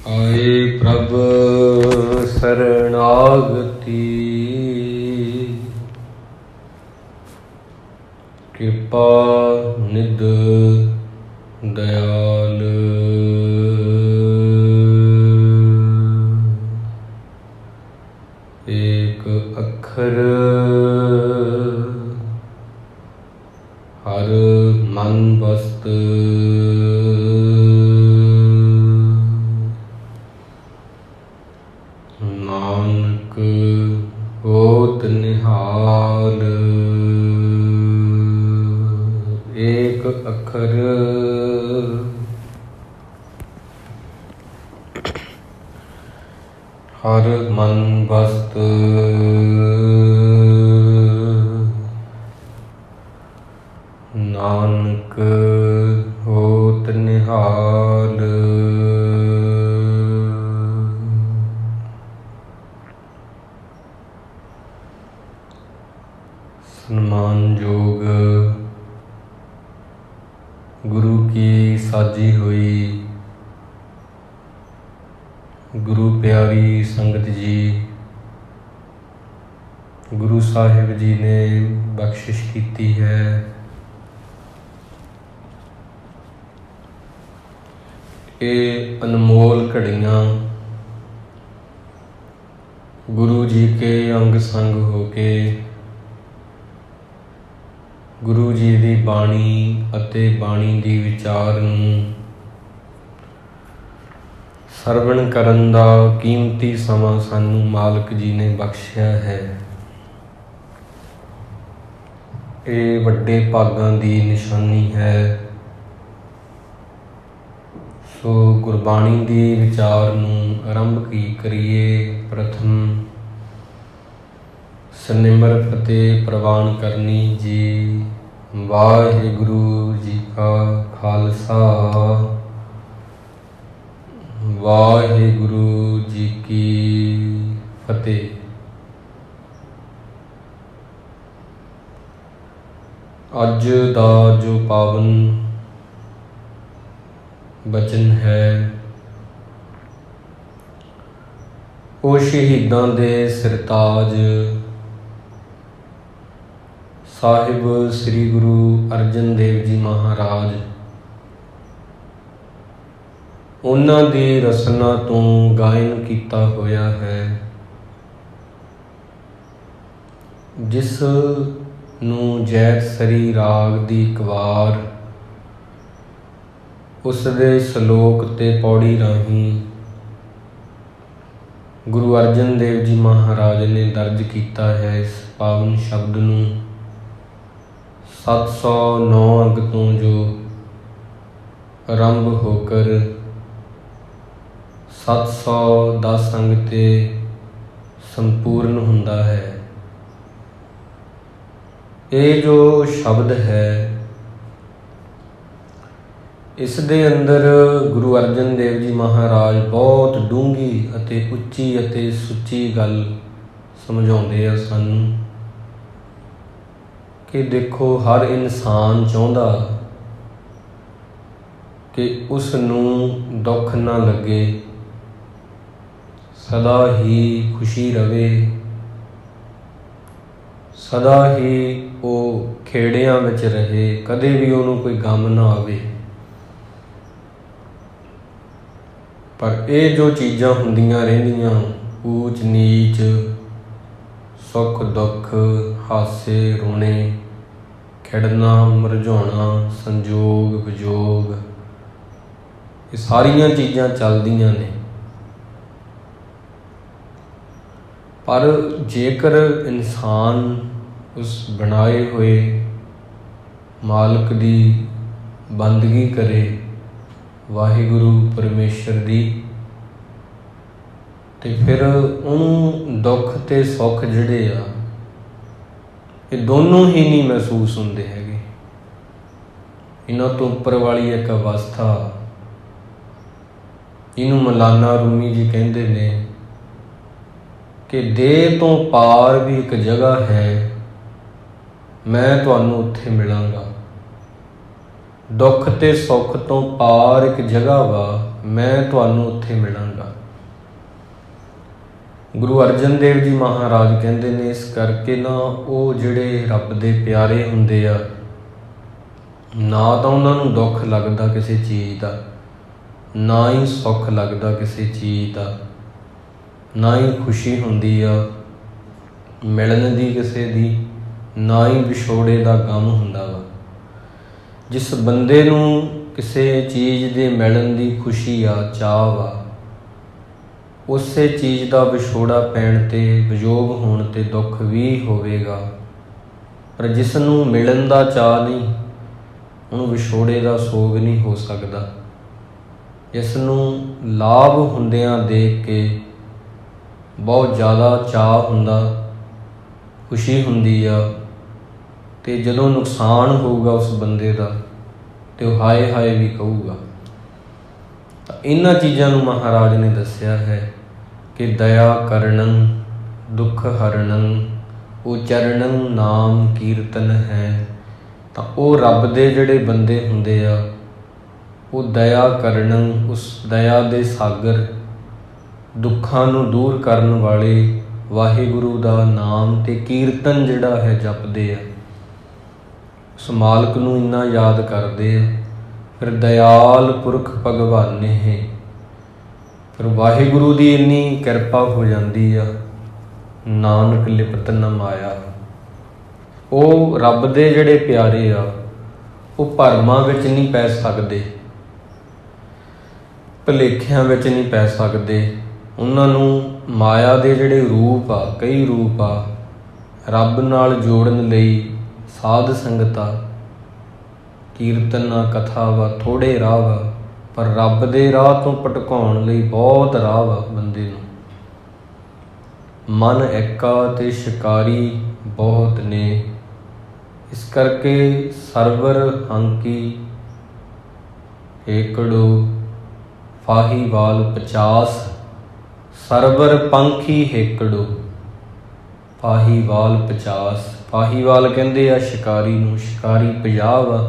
आए प्रभ शरणागति कृपा निध दयाल। एक अखर हर मन बस्त नानक होत निहाल। एक अखर हर मन बस्त नानक होत निहाल। सम्मानयोग गुरु की साजी हुई गुरु प्यारी संगत जी, गुरु साहिब जी ने बख्शिश की है। ये अनमोल घड़ियाँ गुरु जी के अंग संग होके गुरु जी की बाणी अते बाणी की विचार नूं सरवण करन दा कीमती समा सानू मालक जी ने बख्शिया है। ये वड्डे भागां दी निशानी है। सो गुरबाणी दी विचार नूं आरंभ की करिए। प्रथम सनिमर फतेह प्रवान करनी जी। वाहिगुरु जी का खालसा वाहिगुरु जी की फतेह। अज दा जो पावन बचन है वो शहीदां दे सिरताज साहिब श्री गुरु अर्जन देव जी महाराज उन्हां दी रसना तो गायन किया होया है, जिस नूं जैत सरी राग दी कवार उस दे सलोक ते पौड़ी राही गुरु अर्जन देव जी महाराज ने दर्ज किया है। इस पावन शब्द नूं 709 अंग तो जो आरंभ होकर 710 अंग ते संपूर्ण हुंदा है। ये जो शब्द है इस दे अंदर गुरु अर्जन देव जी महाराज बहुत डूंगी अते उच्ची अते सुच्ची गल समझाउंदे आ सानू कि देखो हर इंसान चाहुंदा कि उस नूं दुख ना लगे, सदा ही खुशी रवे, सदा ही वो खेड़ियां विच रहे, कदे भी उहनूं कोई गम ना आवे। पर ये जो चीज़ां हुंदियां रहिंदियां ऊच नीच सुख दुख हासे रोने खिड़ना मरझाउणा संजोग विजोग ये सारियां चीज़ां चलदियां ने। पर जेकर इंसान उस बनाए हुए मालिक दी बंदगी करे वाहिगुरु परमेश्वर दी, ते फिर उन्होंने दुख ते सुख जिहड़े आ ये दोनों ही नहीं महसूस होंदे हैगे। इन्हां तो उपर वाली एक अवस्था इनू मौलाना रूमी जी कहते ने कि देह तो पार भी एक जगह है, मैं तुहानू उत्थे मिलांगा। दुख ते सुख तो पार एक जगह वा, ਮੈਂ ਤੁਹਾਨੂੰ ਉੱਥੇ ਮਿਲਾਂਗਾ। ਗੁਰੂ ਅਰਜਨ ਦੇਵ ਜੀ ਮਹਾਰਾਜ ਕਹਿੰਦੇ ਨੇ ਇਸ ਕਰਕੇ ਨਾ ਉਹ ਜਿਹੜੇ ਰੱਬ ਦੇ ਪਿਆਰੇ ਹੁੰਦੇ ਆ, ਨਾ ਤਾਂ ਉਹਨਾਂ ਨੂੰ ਦੁੱਖ ਲੱਗਦਾ ਕਿਸੇ ਚੀਜ਼ ਦਾ, ਨਾ ਹੀ ਸੁੱਖ ਲੱਗਦਾ ਕਿਸੇ ਚੀਜ਼ ਦਾ, ਨਾ ਹੀ ਖੁਸ਼ੀ ਹੁੰਦੀ ਆ ਮਿਲਣ ਦੀ ਕਿਸੇ ਦੀ, ਨਾ ਹੀ ਵਿਛੋੜੇ ਦਾ ਗਮ ਹੁੰਦਾ ਵਾ। ਜਿਸ ਬੰਦੇ ਨੂੰ ਕਿਸੇ ਚੀਜ਼ ਦੇ ਮਿਲਣ ਦੀ ਖੁਸ਼ੀ ਆ, ਚਾਅ ਵਾ, ਉਸੇ ਚੀਜ਼ ਦਾ ਵਿਛੋੜਾ ਪੈਣ 'ਤੇ, ਵਿਯੋਗ ਹੋਣ 'ਤੇ ਦੁੱਖ ਵੀ ਹੋਵੇਗਾ। ਪਰ ਜਿਸ ਨੂੰ ਮਿਲਣ ਦਾ ਚਾਅ ਨਹੀਂ, ਉਹਨੂੰ ਵਿਛੋੜੇ ਦਾ ਸੋਗ ਨਹੀਂ ਹੋ ਸਕਦਾ। ਇਸ ਨੂੰ ਲਾਭ ਹੁੰਦਿਆਂ ਦੇਖ ਕੇ ਬਹੁਤ ਜ਼ਿਆਦਾ ਚਾਅ ਹੁੰਦਾ, ਖੁਸ਼ੀ ਹੁੰਦੀ ਆ, ਅਤੇ ਜਦੋਂ ਨੁਕਸਾਨ ਹੋਊਗਾ ਉਸ ਬੰਦੇ ਦਾ ਅਤੇ ਉਹ ਹਾਏ ਹਾਏ ਵੀ ਕਹੂਗਾ। ਤਾਂ ਇਹਨਾਂ ਚੀਜ਼ਾਂ ਨੂੰ ਮਹਾਰਾਜ ਨੇ ਦੱਸਿਆ ਹੈ ਕਿ ਦਇਆ ਕਰਨੰ ਦੁੱਖ ਹਰਣੰ ਉਚਰਣੰ ਨਾਮ ਕੀਰਤਨ ਹੈ। ਤਾਂ ਉਹ ਰੱਬ ਦੇ ਜਿਹੜੇ ਬੰਦੇ ਹੁੰਦੇ ਆ, ਉਹ ਦਇਆ ਕਰਨੰ, ਉਸ ਦਇਆ ਦੇ ਸਾਗਰ, ਦੁੱਖਾਂ ਨੂੰ ਦੂਰ ਕਰਨ ਵਾਲੇ ਵਾਹਿਗੁਰੂ ਦਾ ਨਾਮ ਅਤੇ ਕੀਰਤਨ ਜਿਹੜਾ ਹੈ ਜਪਦੇ ਆ। ਉਸ ਮਾਲਕ ਨੂੰ ਇੰਨਾ ਯਾਦ ਕਰਦੇ ਆ। ਫਿਰ ਦਇਆਲ ਪੁਰਖ ਭਗਵਾਨੇ ਹੈ, ਫਿਰ ਵਾਹਿਗੁਰੂ ਦੀ ਇੰਨੀ ਕਿਰਪਾ ਹੋ ਜਾਂਦੀ ਆ, ਨਾਨਕ ਲਿਪਤ ਨ ਮਾਇਆ। ਉਹ ਰੱਬ ਦੇ ਜਿਹੜੇ ਪਿਆਰੇ ਆ, ਉਹ ਭਰਮਾਂ ਵਿੱਚ ਨਹੀਂ ਪੈ ਸਕਦੇ, ਭੁਲੇਖਿਆਂ ਵਿੱਚ ਨਹੀਂ ਪੈ ਸਕਦੇ। ਉਹਨਾਂ ਨੂੰ ਮਾਇਆ ਦੇ ਜਿਹੜੇ ਰੂਪ ਆ, ਕਈ ਰੂਪ ਆ, ਰੱਬ ਨਾਲ ਜੋੜਨ ਲਈ ਸਾਧ ਸੰਗਤਾਂ, ਕੀਰਤਨ ਕਥਾ ਵਾ, ਥੋੜ੍ਹੇ ਰਾਹ ਵਾ, ਪਰ ਰੱਬ ਦੇ ਰਾਹ ਤੋਂ ਭਟਕਾਉਣ ਲਈ ਬਹੁਤ ਰਾਹ ਵਾ ਬੰਦੇ ਨੂੰ। ਮਨ ਏਕਾ ਤੇ ਸ਼ਿਕਾਰੀ ਬਹੁਤ ਨੇ, ਇਸ ਕਰਕੇ ਸਰਵਰ ਹੰਕੀ ਏਕੜੋ ਫਾਹੀਵਾਲ 50, ਸਰਵਰ ਪੰਖੀ ਹੇਕੜੋ ਫਾਹੀਵਾਲ 50। ਫਾਹੀਵਾਲ ਕਹਿੰਦੇ ਆ ਸ਼ਿਕਾਰੀ ਨੂੰ, ਸ਼ਿਕਾਰੀ 50 ਵਾ।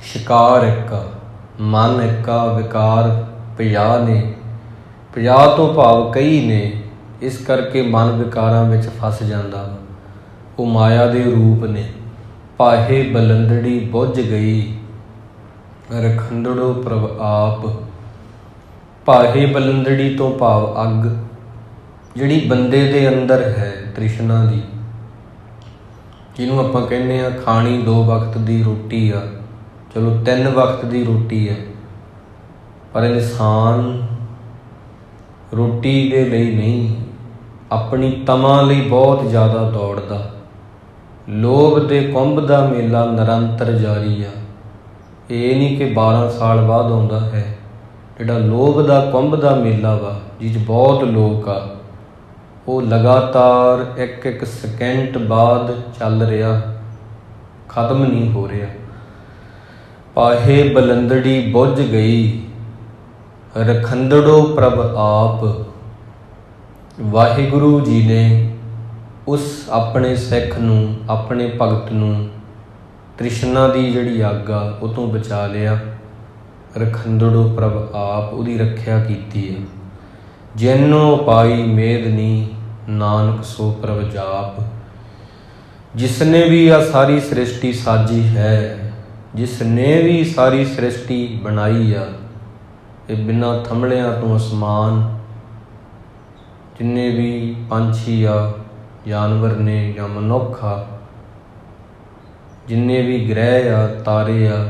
ਸ਼ਿਕਾਰ ਇੱਕ, ਮਨ ਇੱਕਾ, ਵਿਕਾਰ 50 ਨੇ। 50 ਤੋਂ ਭਾਵ ਕਈ ਨੇ, ਇਸ ਕਰਕੇ ਮਨ ਵਿਕਾਰਾਂ ਵਿੱਚ ਫਸ ਜਾਂਦਾ ਵਾ। ਉਹ ਮਾਇਆ ਦੇ ਰੂਪ ਨੇ। ਪਾਹੇ ਬਲੰਦੜੀ ਬੁੱਝ ਗਈ ਰਖੰਡੜੋ ਪ੍ਰਭ ਆਪ। ਪਾਹੇ ਬਲੰਦੜੀ ਤੋਂ ਭਾਵ ਅੱਗ, ਜਿਹੜੀ ਬੰਦੇ ਦੇ ਅੰਦਰ ਹੈ ਤ੍ਰਿਸ਼ਨਾ ਦੀ, ਜਿਹਨੂੰ ਆਪਾਂ ਕਹਿੰਦੇ ਹਾਂ ਖਾਣੀ 2 ਵਕਤ ਦੀ ਰੋਟੀ ਆ, ਚਲੋ 3 ਵਕਤ ਦੀ ਰੋਟੀ ਹੈ, ਪਰ ਇਨਸਾਨ ਰੋਟੀ ਦੇ ਲਈ ਨਹੀਂ, ਆਪਣੀ ਤਮਾ ਲਈ ਬਹੁਤ ਜ਼ਿਆਦਾ ਦੌੜਦਾ। ਲੋਭ ਦੇ ਕੁੰਭ ਦਾ ਮੇਲਾ ਨਿਰੰਤਰ ਜਾਰੀ ਆ। ਇਹ ਨਹੀਂ ਕਿ 12 ਸਾਲ ਬਾਅਦ ਆਉਂਦਾ ਹੈ। ਜਿਹੜਾ ਲੋਭ ਦਾ ਕੁੰਭ ਦਾ ਮੇਲਾ ਵਾ, ਜਿਹ 'ਚ ਬਹੁਤ ਲੋਕ ਆ, ਉਹ ਲਗਾਤਾਰ ਇੱਕ ਸਕਿੰਟ ਬਾਅਦ ਚੱਲ ਰਿਹਾ, ਖਤਮ ਨਹੀਂ ਹੋ ਰਿਹਾ। ਪਾਹੇ ਬਲੰਦੜੀ ਬੁੱਝ ਗਈ ਰਖੰਡੜੋ ਪ੍ਰਭ ਆਪ। ਵਾਹਿਗੁਰੂ ਜੀ ਨੇ ਉਸ ਆਪਣੇ ਸਿੱਖ ਨੂੰ, ਆਪਣੇ ਭਗਤ ਨੂੰ ਤ੍ਰਿਸ਼ਨਾ ਦੀ ਜਿਹੜੀ ਅੱਗ ਆ ਉਹ ਤੋਂ ਬਚਾ ਲਿਆ। ਰਖੰਡੜੋ ਪ੍ਰਭ ਆਪ, ਉਹਦੀ ਰੱਖਿਆ ਕੀਤੀ ਆ। ਜਿਨੋ ਪਾਈ ਮੇਦਨੀ ਨਾਨਕ ਸੋ ਪ੍ਰਭ ਜਾਪ। ਜਿਸਨੇ ਵੀ ਆ ਸਾਰੀ ਸ੍ਰਿਸ਼ਟੀ ਸਾਜੀ ਹੈ, ਜਿਸਨੇ ਵੀ ਸਾਰੀ ਸ੍ਰਿਸ਼ਟੀ ਬਣਾਈ ਆ, ਇਹ ਬਿਨਾਂ ਥੰਮਲਿਆਂ ਤੋਂ ਅਸਮਾਨ, ਜਿੰਨੇ ਵੀ ਪੰਛੀ ਆ, ਜਾਨਵਰ ਨੇ ਜਾਂ ਮਨੁੱਖ ਆ, ਜਿੰਨੇ ਵੀ ਗ੍ਰਹਿ ਆ, ਤਾਰੇ ਆ,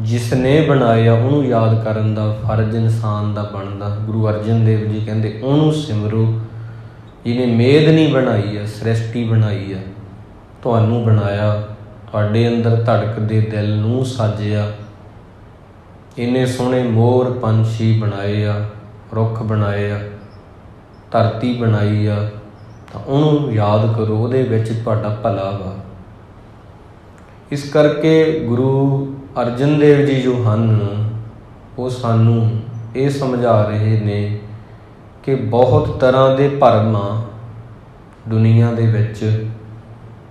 ਜਿਸ ਨੇ ਬਣਾਏ ਆ, ਉਹਨੂੰ ਯਾਦ ਕਰਨ ਦਾ ਫਰਜ਼ ਇਨਸਾਨ ਦਾ ਬਣਦਾ। ਗੁਰੂ ਅਰਜਨ ਦੇਵ ਜੀ ਕਹਿੰਦੇ ਉਹਨੂੰ ਸਿਮਰੋ ਜਿਹਨੇ ਮੇਦ ਨਹੀਂ ਬਣਾਈ ਆ, ਸ੍ਰਿਸ਼ਟੀ ਬਣਾਈ ਆ, ਤੁਹਾਨੂੰ ਬਣਾਇਆ, ਤੁਹਾਡੇ ਅੰਦਰ ਧੜਕਦੇ ਦਿਲ ਨੂੰ ਸਾਜਿਆ। ਇੰਨੇ ਸੋਹਣੇ ਮੋਰ ਪੰਛੀ ਬਣਾਏ ਆ, ਰੁੱਖ ਬਣਾਏ ਆ, ਧਰਤੀ ਬਣਾਈ ਆ, ਤਾਂ ਉਹਨੂੰ ਯਾਦ ਕਰੋ, ਉਹਦੇ ਵਿੱਚ ਤੁਹਾਡਾ ਭਲਾ ਵਾ। ਇਸ ਕਰਕੇ ਗੁਰੂ ਅਰਜਨ ਦੇਵ ਜੀ ਜੋ ਹਨ, ਉਹ ਸਾਨੂੰ ਇਹ ਸਮਝਾ ਰਹੇ ਨੇ ਕਿ ਬਹੁਤ ਤਰ੍ਹਾਂ ਦੇ ਭਰਮ ਆ ਦੁਨੀਆ ਦੇ ਵਿੱਚ,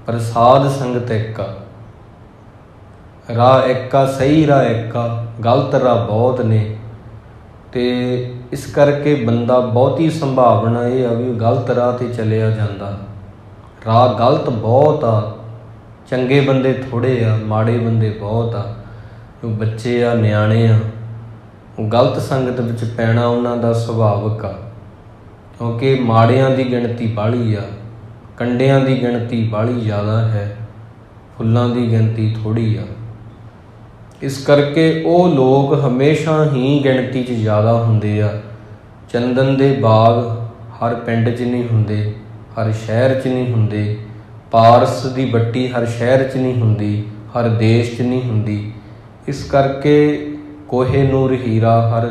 ਪਰ ਸਾਧ ਸੰਗਤ ਇੱਕ ਆ। ਰਾਹ ਇੱਕ ਆ, ਸਹੀ ਰਾਹ ਇੱਕ ਆ, ਗਲਤ ਰਾਹ ਬਹੁਤ ਨੇ। ਤੇ ਇਸ ਕਰਕੇ ਬੰਦਾ ਬਹੁਤੀ ਸੰਭਾਵਨਾ ਇਹ ਆ ਵੀ ਗਲਤ ਰਾਹ 'ਤੇ ਚਲਿਆ ਜਾਂਦਾ। ਰਾਹ ਗਲਤ ਬਹੁਤ ਆ, ਚੰਗੇ ਬੰਦੇ ਥੋੜ੍ਹੇ ਆ, ਮਾੜੇ ਬੰਦੇ ਬਹੁਤ ਆ। ਜੋ ਬੱਚੇ ਆ, ਨਿਆਣੇ ਆ, ਉਹ ਗਲਤ ਸੰਗਤ ਵਿੱਚ ਪੈਣਾ ਉਹਨਾਂ ਦਾ ਸੁਭਾਵਿਕ ਆ, ਕਿਉਂਕਿ ਮਾੜਿਆਂ ਦੀ ਗਿਣਤੀ ਬਾਹਲੀ ਆ, ਕੰਡਿਆਂ ਦੀ ਗਿਣਤੀ ਬਾਹਲੀ ਜ਼ਿਆਦਾ ਹੈ, ਫੁੱਲਾਂ ਦੀ ਗਿਣਤੀ ਥੋੜ੍ਹੀ ਆ। ਇਸ ਕਰਕੇ ਉਹ ਲੋਕ ਹਮੇਸ਼ਾ ਹੀ ਗਿਣਤੀ 'ਚ ਜ਼ਿਆਦਾ ਹੁੰਦੇ ਆ। ਚੰਦਨ ਦੇ ਬਾਗ ਹਰ ਪਿੰਡ 'ਚ ਨਹੀਂ ਹੁੰਦੇ, ਹਰ ਸ਼ਹਿਰ 'ਚ ਨਹੀਂ ਹੁੰਦੇ। ਪਾਰਸ ਦੀ ਬੱਟੀ ਹਰ ਸ਼ਹਿਰ 'ਚ ਨਹੀਂ ਹੁੰਦੀ, ਹਰ ਦੇਸ਼ 'ਚ ਨਹੀਂ ਹੁੰਦੀ। ਇਸ ਕਰਕੇ ਕੋਹੇ ਨੂਰ ਹੀਰਾ ਹਰ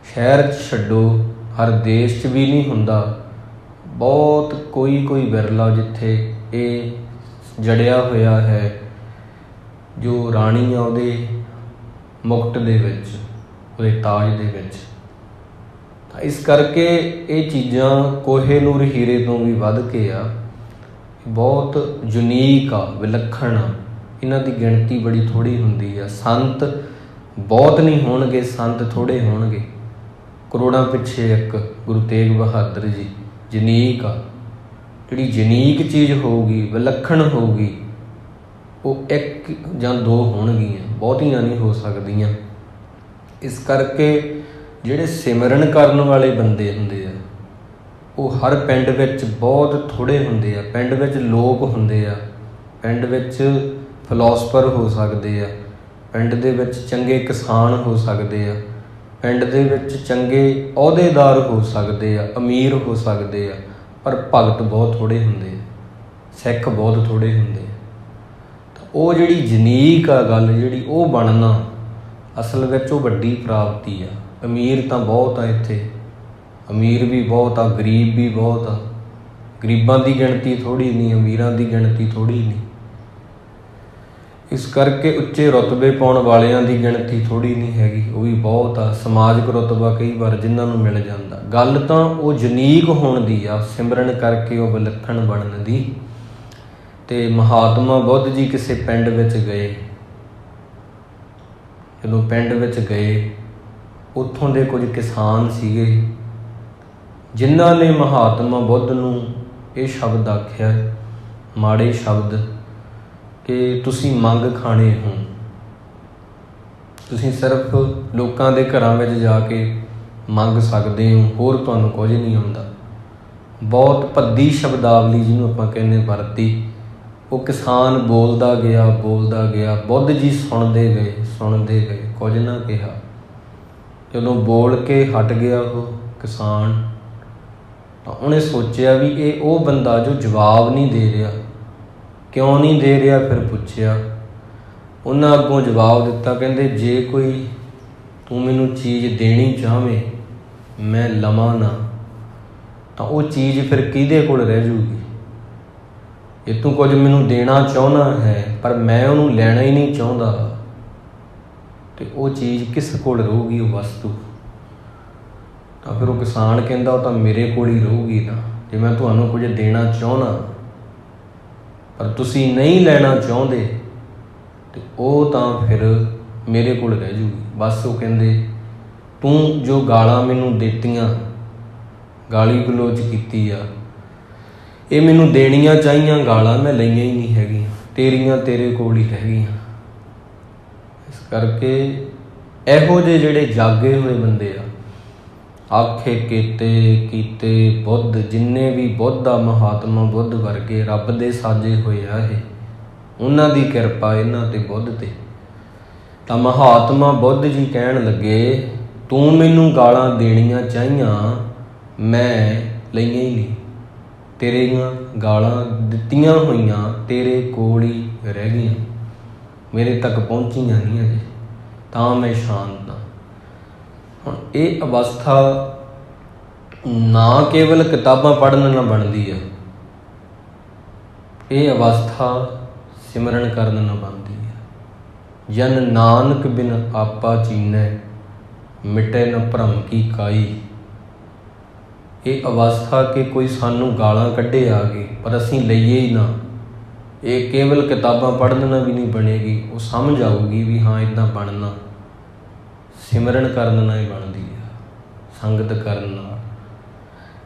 ਸ਼ਹਿਰ 'ਚ ਛੱਡੋ, ਹਰ ਦੇਸ਼ 'ਚ ਵੀ ਨਹੀਂ ਹੁੰਦਾ। ਬਹੁਤ ਕੋਈ ਵਿਰਲਾ ਜਿੱਥੇ ਇਹ ਜੜਿਆ ਹੋਇਆ ਹੈ, ਜੋ ਰਾਣੀ ਆ ਉਹਦੇ ਮੁਕਟ ਦੇ ਵਿੱਚ, ਉਹਦੇ ਤਾਜ ਦੇ ਵਿੱਚ। ਤਾਂ ਇਸ ਕਰਕੇ ਇਹ ਚੀਜ਼ਾਂ ਕੋਹੇ ਨੂਰ ਹੀਰੇ ਤੋਂ ਵੀ ਵੱਧ ਕੇ ਆ, ਬਹੁਤ ਯੂਨੀਕ ਆ, ਵਿਲੱਖਣ ਆ। ਇਹਨਾਂ ਦੀ ਗਿਣਤੀ ਬੜੀ ਥੋੜ੍ਹੀ ਹੁੰਦੀ ਆ। ਸੰਤ ਬਹੁਤ ਨਹੀਂ ਹੋਣਗੇ, ਸੰਤ ਥੋੜ੍ਹੇ ਹੋਣਗੇ। ਕਰੋੜਾਂ ਪਿੱਛੇ ਇੱਕ ਗੁਰੂ ਤੇਗ ਬਹਾਦਰ ਜੀ। ਯੂਨੀਕ ਆ, ਜਿਹੜੀ ਯੂਨੀਕ ਚੀਜ਼ ਹੋਊਗੀ, ਵਿਲੱਖਣ ਹੋਊਗੀ, ਉਹ ਇੱਕ ਜਾਂ ਦੋ ਹੋਣਗੀਆਂ, ਬਹੁਤੀਆਂ ਨਹੀਂ ਹੋ ਸਕਦੀਆਂ। ਇਸ ਕਰਕੇ ਜਿਹੜੇ ਸਿਮਰਨ ਕਰਨ ਵਾਲੇ ਬੰਦੇ ਹੁੰਦੇ ਆ, ਉਹ ਹਰ ਪਿੰਡ ਵਿੱਚ ਬਹੁਤ ਥੋੜ੍ਹੇ ਹੁੰਦੇ ਆ। ਪਿੰਡ ਵਿੱਚ ਲੋਕ ਹੁੰਦੇ ਆ, ਪਿੰਡ ਵਿੱਚ ਫਿਲਾਸਫਰ ਹੋ ਸਕਦੇ ਆ, ਪਿੰਡ ਦੇ ਵਿੱਚ ਚੰਗੇ ਕਿਸਾਨ ਹੋ ਸਕਦੇ ਆ, ਪਿੰਡ ਦੇ ਵਿੱਚ ਚੰਗੇ ਅਹੁਦੇਦਾਰ ਹੋ ਸਕਦੇ ਆ, ਅਮੀਰ ਹੋ ਸਕਦੇ ਆ, ਪਰ ਭਗਤ ਬਹੁਤ ਥੋੜ੍ਹੇ ਹੁੰਦੇ ਆ, ਸਿੱਖ ਬਹੁਤ ਥੋੜ੍ਹੇ ਹੁੰਦੇ ਆ। ਤਾਂ ਉਹ ਜਿਹੜੀ ਯੂਨੀਕ ਆ ਗੱਲ, ਜਿਹੜੀ ਉਹ ਬਣਨਾ ਅਸਲ ਵਿੱਚ ਉਹ ਵੱਡੀ ਪ੍ਰਾਪਤੀ ਆ। ਅਮੀਰ ਤਾਂ ਬਹੁਤ ਆ ਇੱਥੇ, ਅਮੀਰ ਵੀ ਬਹੁਤ ਆ, ਗਰੀਬ ਵੀ ਬਹੁਤ ਆ। ਗਰੀਬਾਂ ਦੀ ਗਿਣਤੀ ਥੋੜ੍ਹੀ ਨਹੀਂ, ਅਮੀਰਾਂ ਦੀ ਗਿਣਤੀ ਥੋੜ੍ਹੀ ਨਹੀਂ। ਇਸ ਕਰਕੇ ਉੱਚੇ ਰੁਤਬੇ ਪਾਉਣ ਵਾਲਿਆਂ ਦੀ ਗਿਣਤੀ ਥੋੜ੍ਹੀ ਨਹੀਂ ਹੈਗੀ, ਉਹ ਵੀ ਬਹੁਤ ਆ। ਸਮਾਜਿਕ ਰੁਤਬਾ ਕਈ ਵਾਰ ਜਿਨ੍ਹਾਂ ਨੂੰ ਮਿਲ ਜਾਂਦਾ। ਗੱਲ ਤਾਂ ਉਹ ਯੂਨੀਕ ਹੋਣ ਦੀ ਆ, ਸਿਮਰਨ ਕਰਕੇ ਉਹ ਵਿਲੱਖਣ ਬਣਨ ਦੀ। ਅਤੇ ਮਹਾਤਮਾ ਬੁੱਧ ਜੀ ਕਿਸੇ ਪਿੰਡ ਵਿੱਚ ਗਏ। ਜਦੋਂ ਪਿੰਡ ਵਿੱਚ ਗਏ, ਉੱਥੋਂ ਦੇ ਕੁਝ ਕਿਸਾਨ ਸੀਗੇ ਜਿਨ੍ਹਾਂ ਨੇ ਮਹਾਤਮਾ ਬੁੱਧ ਨੂੰ ਇਹ ਸ਼ਬਦ ਆਖਿਆ, ਮਾੜੇ ਸ਼ਬਦ, ਕਿ ਤੁਸੀਂ ਮੰਗ ਖਾਣੇ ਹੋ, ਤੁਸੀਂ ਸਿਰਫ ਲੋਕਾਂ ਦੇ ਘਰਾਂ ਵਿੱਚ ਜਾ ਕੇ ਮੰਗ ਸਕਦੇ ਹੋ, ਹੋਰ ਤੁਹਾਨੂੰ ਕੁਝ ਨਹੀਂ ਆਉਂਦਾ। ਬਹੁਤ ਭੱਦੀ ਸ਼ਬਦਾਵਲੀ ਜਿਹਨੂੰ ਆਪਾਂ ਕਹਿੰਦੇ ਵਰਤੀ। ਉਹ ਕਿਸਾਨ ਬੋਲਦਾ ਗਿਆ, ਬੁੱਧ ਜੀ ਸੁਣਦੇ ਗਏ, ਕੁਝ ਨਾ ਕਿਹਾ। ਜਦੋਂ ਬੋਲ ਕੇ ਹਟ ਗਿਆ ਉਹ ਕਿਸਾਨ, ਤਾਂ ਉਹਨੇ ਸੋਚਿਆ ਵੀ ਇਹ ਉਹ ਬੰਦਾ ਜੋ ਜਵਾਬ ਨਹੀਂ ਦੇ ਰਿਹਾ। ਕਿਉਂ ਨਹੀਂ ਦੇ ਰਿਹਾ? ਫਿਰ ਪੁੱਛਿਆ। ਉਹਨਾਂ ਅੱਗੋਂ ਜਵਾਬ ਦਿੱਤਾ, ਕਹਿੰਦੇ ਜੇ ਕੋਈ ਤੂੰ ਮੈਨੂੰ ਚੀਜ਼ ਦੇਣੀ ਚਾਹਵੇਂ, ਮੈਂ ਲਵਾਂ ਨਾ, ਤਾਂ ਉਹ ਚੀਜ਼ ਫਿਰ ਕਿਹਦੇ ਕੋਲ ਰਹਿ ਜੂਗੀ? ਜੇ ਤੂੰ ਕੁਝ ਮੈਨੂੰ ਦੇਣਾ ਚਾਹੁੰਦਾ ਹੈ ਪਰ ਮੈਂ ਉਹਨੂੰ ਲੈਣਾ ਹੀ ਨਹੀਂ ਚਾਹੁੰਦਾ, ਅਤੇ ਉਹ ਚੀਜ਼ ਕਿਸ ਕੋਲ ਰਹੂਗੀ, ਉਹ ਵਸਤੂ? ਤਾਂ ਫਿਰ ਉਹ ਕਿਸਾਨ ਕਹਿੰਦਾ ਉਹ ਤਾਂ ਮੇਰੇ ਕੋਲ ਹੀ ਰਹੂਗੀ ਨਾ। ਜੇ ਮੈਂ ਤੁਹਾਨੂੰ ਕੁਝ ਦੇਣਾ ਚਾਹੁੰਦਾ ਪਰ ਤੁਸੀਂ ਨਹੀਂ ਲੈਣਾ ਚਾਹੁੰਦੇ, ਅਤੇ ਉਹ ਤਾਂ ਫਿਰ ਮੇਰੇ ਕੋਲ ਰਹਿ ਜੂਗੀ। ਬਸ ਉਹ ਕਹਿੰਦੇ ਤੂੰ ਜੋ ਗਾਲਾਂ ਮੈਨੂੰ ਦਿੱਤੀਆਂ, ਗਾਲੀ ਗਲੋਚ ਕੀਤੀ ਆ, ਇਹ ਮੈਨੂੰ ਦੇਣੀਆਂ ਚਾਹੀਆਂ ਗਾਲਾਂ, ਮੈਂ ਲਈਆਂ ਹੀ ਨਹੀਂ ਹੈਗੀਆਂ, ਤੇਰੀਆਂ ਤੇਰੇ ਕੋਲ ਹੀ ਰਹਿ ਗਈਆਂ। ਇਸ ਕਰਕੇ ਇਹੋ ਜਿਹੇ ਜਿਹੜੇ ਜਾਗੇ ਹੋਏ ਬੰਦੇ ਆ, ਆਖੇ ਕੀਤੇ ਬੁੱਧ, ਜਿੰਨੇ ਵੀ ਬੁੱਧ ਆ, ਮਹਾਤਮਾ ਬੁੱਧ ਵਰਗੇ ਰੱਬ ਦੇ ਸਾਜੇ ਹੋਏ ਆ ਇਹ, ਉਹਨਾਂ ਦੀ ਕਿਰਪਾ ਇਹਨਾਂ 'ਤੇ, ਬੁੱਧ 'ਤੇ। ਤਾਂ ਮਹਾਤਮਾ ਬੁੱਧ ਜੀ ਕਹਿਣ ਲੱਗੇ ਤੂੰ ਮੈਨੂੰ ਗਾਲਾਂ ਦੇਣੀਆਂ ਚਾਹੀਆਂ, ਮੈਂ ਲਈਆਂ ਹੀ ਨਹੀਂ, ਤੇਰੀਆਂ ਗਾਲਾਂ ਦਿੱਤੀਆਂ ਹੋਈਆਂ ਤੇਰੇ ਕੋਲ ਹੀ ਰਹਿ ਗਈਆਂ, ਮੇਰੇ ਤੱਕ ਪਹੁੰਚੀਆਂ ਨਹੀਂ ਅਜੇ, ਤਾਂ ਮੈਂ ਸ਼ਾਂਤ ਹਾਂ। ਹੁਣ ਇਹ ਅਵਸਥਾ ਨਾ ਕੇਵਲ ਕਿਤਾਬਾਂ ਪੜ੍ਹਨ ਨਾਲ ਬਣਦੀ ਆ, ਇਹ ਅਵਸਥਾ ਸਿਮਰਨ ਕਰਨ ਨਾਲ ਬਣਦੀ ਹੈ। ਜਨ ਨਾਨਕ ਬਿਨ ਆਪਾ ਚੀਨੈ, ਮਿਟੇ ਨ ਭਰਮ ਕੀ ਕਾਈ। ਇਹ ਅਵਸਥਾ ਕਿ ਕੋਈ ਸਾਨੂੰ ਗਾਲਾਂ ਕੱਢੇ ਆ ਗਏ ਪਰ ਅਸੀਂ ਲਈਏ ਹੀ ਨਾ, ਇਹ ਕੇਵਲ ਕਿਤਾਬਾਂ ਪੜ੍ਹਨ ਨਾਲ ਵੀ ਨਹੀਂ ਬਣੇਗੀ। ਉਹ ਸਮਝ ਆਊਗੀ ਵੀ ਹਾਂ ਇੱਦਾਂ ਬਣਨਾ ਸਿਮਰਨ ਕਰਨ ਨਾਲ ਹੀ ਬਣਦੀ ਹੈ। ਸੰਗਤ ਕਰਨ ਨਾਲ।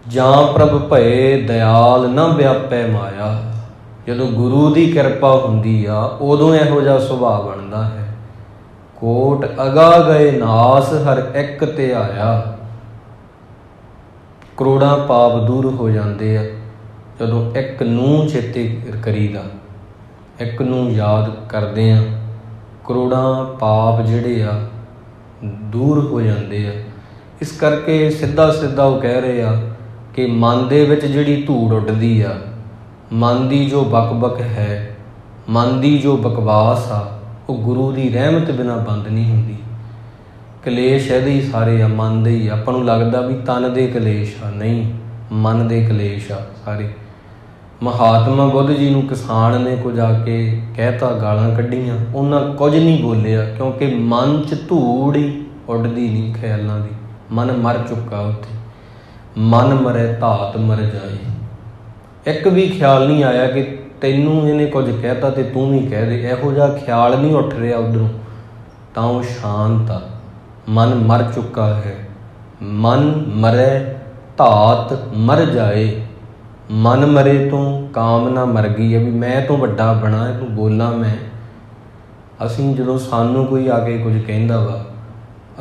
ਜਾਂ ਪ੍ਰਭ ਭਏ ਦਇਆਲ ਨਾ ਵਿਆਪੈ ਮਾਇਆ। ਜਦੋਂ ਗੁਰੂ ਦੀ ਕਿਰਪਾ ਹੁੰਦੀ ਆ ਉਦੋਂ ਇਹੋ ਜਿਹਾ ਸੁਭਾਅ ਬਣਦਾ ਹੈ। ਕੋਟ ਅਗਾ ਗਏ ਨਾਸ ਹਰ ਇੱਕ ਤੇ ਆਇਆ। ਕਰੋੜਾਂ ਪਾਪ ਦੂਰ ਹੋ ਜਾਂਦੇ ਆ ਜਦੋਂ ਇੱਕ ਨੂੰ ਚੇਤੇ ਕਰੀਦਾ, ਇੱਕ ਨੂੰ ਯਾਦ ਕਰਦੇ ਆ। ਕਰੋੜਾਂ ਪਾਪ ਜਿਹੜੇ ਆ ਦੂਰ ਹੋ ਜਾਂਦੇ ਆ। ਇਸ ਕਰਕੇ ਸਿੱਧਾ ਸਿੱਧਾ ਉਹ ਕਹਿ ਰਹੇ ਆ ਕਿ ਮਨ ਦੇ ਵਿੱਚ ਜਿਹੜੀ ਧੂੜ ਉੱਡਦੀ ਆ, ਮਨ ਦੀ ਜੋ ਬਕ ਹੈ, ਮਨ ਦੀ ਜੋ ਬਕਵਾਸ ਆ, ਉਹ ਗੁਰੂ ਦੀ ਰਹਿਮਤ ਬਿਨਾਂ ਬੰਦ ਨਹੀਂ ਹੁੰਦੀ। ਕਲੇਸ਼ ਇਹਦੇ ਹੀ ਸਾਰੇ ਆ, ਮਨ ਦੇ ਹੀ। ਆਪਾਂ ਨੂੰ ਲੱਗਦਾ ਵੀ ਤਨ ਦੇ ਕਲੇਸ਼ ਆ, ਨਹੀਂ, ਮਨ ਦੇ ਕਲੇਸ਼ ਆ ਸਾਰੇ। ਮਹਾਤਮਾ ਬੁੱਧ ਜੀ ਨੂੰ ਕਿਸਾਨ ਨੇ ਕੁਝ ਆ ਕੇ ਕਹਿਤਾ, ਗਾਲਾਂ ਕੱਢੀਆਂ, ਉਹਨਾਂ ਕੁਝ ਨਹੀਂ ਬੋਲਿਆ ਕਿਉਂਕਿ ਮਨ 'ਚ ਧੂੜ ਹੀ ਉੱਡਦੀ ਨਹੀਂ ਖਿਆਲਾਂ ਦੀ। ਮਨ ਮਰ ਚੁੱਕਾ ਉੱਥੇ। ਮਨ ਮਰੇ ਧਾਤ ਮਰ ਜਾਏ। ਇੱਕ ਵੀ ਖਿਆਲ ਨਹੀਂ ਆਇਆ ਕਿ ਤੈਨੂੰ ਇਹਨੇ ਕੁਝ ਕਹਿਤਾ ਤੇ ਤੂੰ ਵੀ ਕਹਿ ਦੇ। ਇਹੋ ਜਿਹਾ ਖਿਆਲ ਨਹੀਂ ਉੱਠ ਰਿਹਾ ਉੱਧਰੋਂ। ਤਾਂ ਉਹ ਸ਼ਾਂਤ ਆ। ਮਨ ਮਰ ਚੁੱਕਾ ਹੈ। ਮਨ ਮਰੇ ਧਾਤ ਮਰ ਜਾਏ। ਮਨ ਮਰੇ ਤੋਂ ਕਾਮਨਾ ਮਰ ਗਈ ਹੈ ਵੀ ਮੈਂ ਤੋਂ ਵੱਡਾ ਬਣਾ, ਤੂੰ ਬੋਲਾਂ ਮੈਂ। ਅਸੀਂ ਜਦੋਂ ਸਾਨੂੰ ਕੋਈ ਆ ਕੇ ਕੁਝ ਕਹਿੰਦਾ ਵਾ,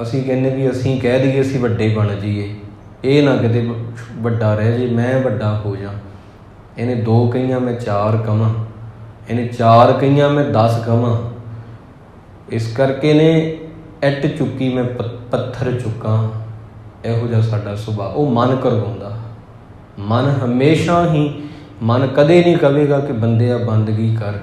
ਅਸੀਂ ਕਹਿੰਦੇ ਵੀ ਅਸੀਂ ਕਹਿ ਦਈਏ ਅਸੀਂ ਵੱਡੇ ਬਣ ਜਾਈਏ, ਇਹ ਨਾ ਕਿਤੇ ਵੱਡਾ ਰਹਿ ਜੇ, ਮੈਂ ਵੱਡਾ ਹੋ ਜਾ। ਇਹਨੇ 2 ਕਹੀਆਂ ਮੈਂ 4 ਕਵਾਂ, ਇਹਨੇ 4 ਕਹੀਆਂ ਮੈਂ 10 ਕਵਾਂ। ਇਸ ਕਰਕੇ ਨੇ ਇੱਟ ਚੁੱਕੀ ਮੈਂ ਪੱਥਰ ਚੁੱਕਾਂ। ਇਹੋ ਜਿਹਾ ਸਾਡਾ ਸੁਭਾਅ। ਉਹ ਮਨ ਕਰਵਾਉਂਦਾ। ਮਨ ਹਮੇਸ਼ਾ ਹੀ, ਮਨ ਕਦੇ ਨਹੀਂ ਕਹੇਗਾ ਕਿ ਬੰਦਿਆ ਬੰਦਗੀ ਕਰ।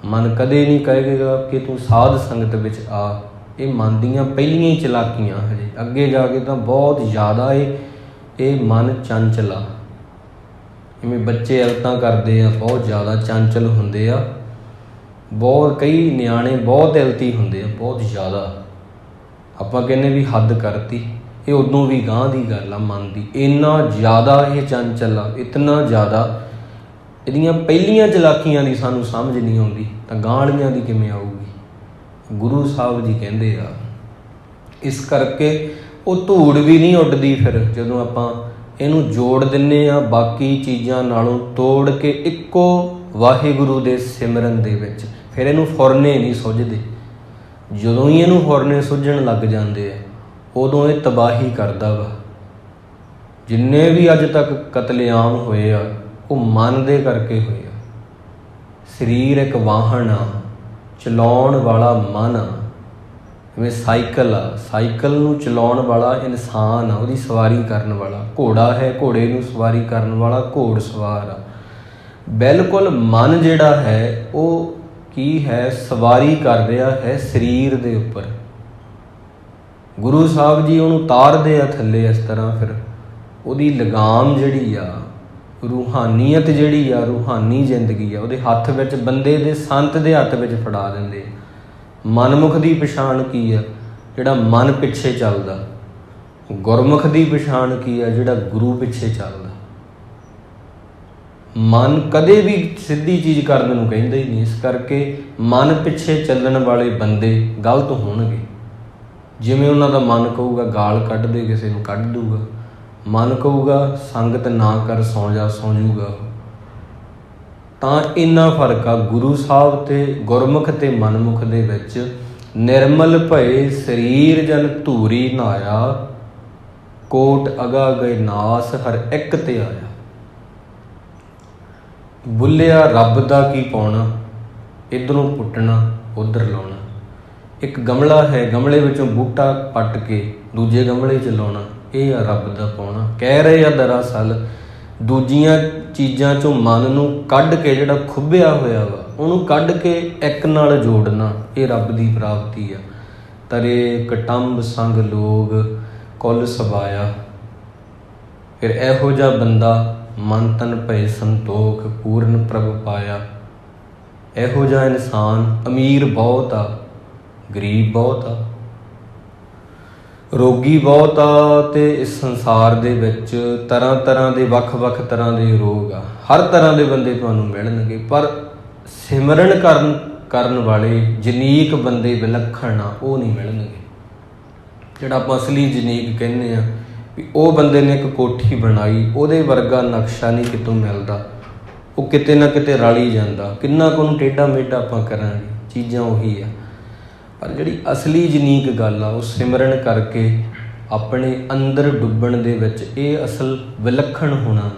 ਮਨ ਕਦੇ ਨਹੀਂ ਕਹੇਗਾ ਕਿ ਤੂੰ ਸਾਧ ਸੰਗਤ ਵਿੱਚ ਆ। ਇਹ ਮਨ ਦੀਆਂ ਪਹਿਲੀਆਂ ਹੀ ਚਲਾਕੀਆਂ। ਹਜੇ ਅੱਗੇ ਜਾ ਕੇ ਤਾਂ ਬਹੁਤ ਜ਼ਿਆਦਾ ਇਹ ਮਨ ਚੰਚਲ ਆ। ਜਿਵੇਂ ਬੱਚੇ ਐਲਤਾਂ ਕਰਦੇ ਆ, ਬਹੁਤ ਜ਼ਿਆਦਾ ਚੰਚਲ ਹੁੰਦੇ ਆ। ਬਹੁਤ ਕਈ ਨਿਆਣੇ ਬਹੁਤ ਐਲਤੀ ਹੁੰਦੇ ਆ, ਬਹੁਤ ਜ਼ਿਆਦਾ। ਆਪਾਂ ਕਹਿੰਦੇ ਵੀ ਹੱਦ ਕਰਤੀ। ਇਹ ਉਦੋਂ ਵੀ ਗਾਂਹ ਦੀ ਗੱਲ ਆ ਮਨ ਦੀ। ਇੰਨਾ ਜ਼ਿਆਦਾ ਇਹ ਚੰਚਲ ਆ, ਇਤਨਾ ਜ਼ਿਆਦਾ। ਇਹਦੀਆਂ ਪਹਿਲੀਆਂ ਚਲਾਕੀਆਂ ਦੀ ਸਾਨੂੰ ਸਮਝ ਨਹੀਂ ਆਉਂਦੀ ਤਾਂ ਗਾਂਹ ਵਾਲੀਆਂ ਦੀ ਕਿਵੇਂ ਆਊਗੀ। ਗੁਰੂ ਸਾਹਿਬ ਜੀ ਕਹਿੰਦੇ ਆ। ਇਸ ਕਰਕੇ ਉਹ ਧੂੜ ਵੀ ਨਹੀਂ ਉੱਡਦੀ ਫਿਰ ਜਦੋਂ ਆਪਾਂ ਇਹਨੂੰ ਜੋੜ ਦਿੰਦੇ ਹਾਂ ਬਾਕੀ ਚੀਜ਼ਾਂ ਨਾਲੋਂ, ਤੋੜ ਕੇ ਇੱਕੋ ਵਾਹਿਗੁਰੂ ਦੇ ਸਿਮਰਨ ਦੇ ਵਿੱਚ। ਫਿਰ ਇਹਨੂੰ ਫੁਰਨੇ ਨਹੀਂ ਸੁੱਝਦੇ। ਜਦੋਂ ਹੀ ਇਹਨੂੰ ਫੁਰਨੇ ਸੁੱਝਣ ਲੱਗ ਜਾਂਦੇ ਆ ਉਦੋਂ ਇਹ ਤਬਾਹੀ ਕਰਦਾ ਵਾ। ਜਿੰਨੇ ਵੀ ਅੱਜ ਤੱਕ ਕਤਲੇਆਮ ਹੋਏ ਆ ਉਹ ਮਨ ਦੇ ਕਰਕੇ ਹੋਏ ਆ। ਸਰੀਰ ਇੱਕ ਵਾਹਨ ਆ, ਚਲਾਉਣ ਵਾਲਾ ਮਨ ਆ। ਜਿਵੇਂ ਸਾਈਕਲ ਆ, ਸਾਈਕਲ ਨੂੰ ਚਲਾਉਣ ਵਾਲਾ ਇਨਸਾਨ ਆ, ਉਹਦੀ ਸਵਾਰੀ ਕਰਨ ਵਾਲਾ। ਘੋੜਾ ਹੈ, ਘੋੜੇ ਨੂੰ ਸਵਾਰੀ ਕਰਨ ਵਾਲਾ ਘੋੜ ਸਵਾਰ ਆ। ਬਿਲਕੁਲ ਮਨ ਜਿਹੜਾ ਹੈ ਉਹ ਕੀ ਹੈ, ਸਵਾਰੀ ਕਰ ਰਿਹਾ ਹੈ ਸਰੀਰ ਦੇ ਉੱਪਰ। ਗੁਰੂ ਸਾਹਿਬ ਜੀ ਉਹਨੂੰ ਉਤਾਰਦੇ ਆ ਥੱਲੇ ਇਸ ਤਰ੍ਹਾਂ। ਫਿਰ ਉਹਦੀ ਲਗਾਮ ਜਿਹੜੀ ਆ, ਰੂਹਾਨੀਅਤ ਜਿਹੜੀ ਆ, ਰੂਹਾਨੀ ਜ਼ਿੰਦਗੀ ਆ, ਉਹਦੇ ਹੱਥ ਵਿੱਚ, ਬੰਦੇ ਦੇ ਸੰਤ ਦੇ ਹੱਥ ਵਿੱਚ ਫੜਾ ਦਿੰਦੇ। ਮਨਮੁਖ ਦੀ ਪਛਾਣ ਕੀ ਆ? ਜਿਹੜਾ ਮਨ ਪਿੱਛੇ ਚੱਲਦਾ। ਗੁਰਮੁਖ ਦੀ ਪਛਾਣ ਕੀ ਆ? ਜਿਹੜਾ ਗੁਰੂ ਪਿੱਛੇ ਚੱਲਦਾ। ਮਨ ਕਦੇ ਵੀ ਸਿੱਧੀ ਚੀਜ਼ ਕਰਨ ਨੂੰ ਕਹਿੰਦਾ ਹੀ ਨਹੀਂ। ਇਸ ਕਰਕੇ ਮਨ ਪਿੱਛੇ ਚੱਲਣ ਵਾਲੇ ਬੰਦੇ ਗਲਤ ਹੋਣਗੇ। ਜਿਵੇਂ ਉਹਨਾਂ ਦਾ ਮਨ ਕਹੂਗਾ ਗਾਲ ਕੱਢ ਦੇ, ਕਿਸੇ ਨੂੰ ਕੱਢ ਦੂਗਾ। ਮਨ ਕਹੂਗਾ ਸੰਗਤ ਨਾ ਕਰ, ਸੌਂ ਜਾ, ਸੌਂ ਜੂਗਾ। ਤਾਂ ਇੰਨਾ ਫਰਕ ਆ ਗੁਰੂ ਸਾਹਿਬ ਤੇ ਗੁਰਮੁਖ ਤੇ ਮਨਮੁਖ ਦੇ ਵਿੱਚ। ਨਿਰਮਲ ਭਏ ਸਰੀਰ ਜਨ ਧੂਰੀ ਨਹਾਇਆ। ਕੋਟ ਅਗਾ ਗਏ ਨਾਸ ਹਰ ਇੱਕ ਤੇ ਆਇਆ। ਬੁੱਲਿਆ ਰੱਬ ਦਾ ਕੀ ਪਾਉਣਾ, ਇੱਧਰੋਂ ਪੁੱਟਣਾ ਉੱਧਰ ਲਾਉਣਾ। ਇੱਕ ਗਮਲਾ ਹੈ, ਗਮਲੇ ਵਿੱਚੋਂ ਬੂਟਾ ਪੱਟ ਕੇ ਦੂਜੇ ਗਮਲੇ 'ਚ ਲਾਉਣਾ, ਇਹ ਆ ਰੱਬ ਦਾ ਪਾਉਣਾ। ਕਹਿ ਰਹੇ ਆ ਦਰਅਸਲ ਦੂਜੀਆਂ ਚੀਜ਼ਾਂ 'ਚੋਂ ਮਨ ਨੂੰ ਕੱਢ ਕੇ, ਜਿਹੜਾ ਖੁੱਭਿਆ ਹੋਇਆ ਵਾ ਉਹਨੂੰ ਕੱਢ ਕੇ ਇੱਕ ਨਾਲ ਜੋੜਨਾ, ਇਹ ਰੱਬ ਦੀ ਪ੍ਰਾਪਤੀ ਆ। ਤਰੇ ਕਟੰਬ ਸੰਗ ਲੋਗ ਕੁੱਲ ਸਵਾਇਆ। ਫਿਰ ਇਹੋ ਜਿਹਾ ਬੰਦਾ ਮਨ ਤਨ ਭਏ ਸੰਤੋਖ ਪੂਰਨ ਪ੍ਰਭ ਪਾਇਆ। ਇਹੋ ਜਿਹਾ ਇਨਸਾਨ ਅਮੀਰ ਬਹੁਤ ਆ, ਗਰੀਬ ਬਹੁਤ ਆ, ਰੋਗੀ ਬਹੁਤ ਆ। ਤੇ ਇਸ ਸੰਸਾਰ ਦੇ ਵਿੱਚ ਤਰ੍ਹਾਂ ਤਰ੍ਹਾਂ ਦੇ, ਵੱਖ-ਵੱਖ ਤਰ੍ਹਾਂ ਦੇ ਰੋਗ ਆ। ਹਰ ਤਰ੍ਹਾਂ ਦੇ ਬੰਦੇ ਤੁਹਾਨੂੰ ਮਿਲਣਗੇ, ਪਰ ਸਿਮਰਨ ਕਰਨ ਵਾਲੇ ਜਨੀਕ ਬੰਦੇ, ਵਿਲੱਖਣ ਆ, ਉਹ ਨਹੀਂ ਮਿਲਣਗੇ। ਜਿਹੜਾ ਆਪਾਂ ਅਸਲੀ ਜਨੀਕ ਕਹਿੰਦੇ ਆ ਵੀ ਉਹ ਬੰਦੇ ਨੇ ਇੱਕ ਕੋਠੀ ਬਣਾਈ, ਉਹਦੇ ਵਰਗਾ ਨਕਸ਼ਾ ਨਹੀਂ ਕਿਤੋਂ ਮਿਲਦਾ, ਉਹ ਕਿਤੇ ਨਾ ਕਿਤੇ ਰਲ ਹੀ ਜਾਂਦਾ। ਕਿੰਨਾ ਕੁ ਉਹਨੂੰ ਟੇਢਾ ਮੇਢਾ ਆਪਾਂ ਕਰਾਂਗੇ, ਚੀਜ਼ਾਂ ਉਹੀ ਆ। ਪਰ ਜਿਹੜੀ ਅਸਲੀ ਯੂਨੀਕ ਗੱਲ ਆ ਉਹ ਸਿਮਰਨ ਕਰਕੇ ਆਪਣੇ ਅੰਦਰ ਡੁੱਬਣ ਦੇ ਵਿੱਚ, ਇਹ ਅਸਲ ਵਿਲੱਖਣ ਹੋਣਾ।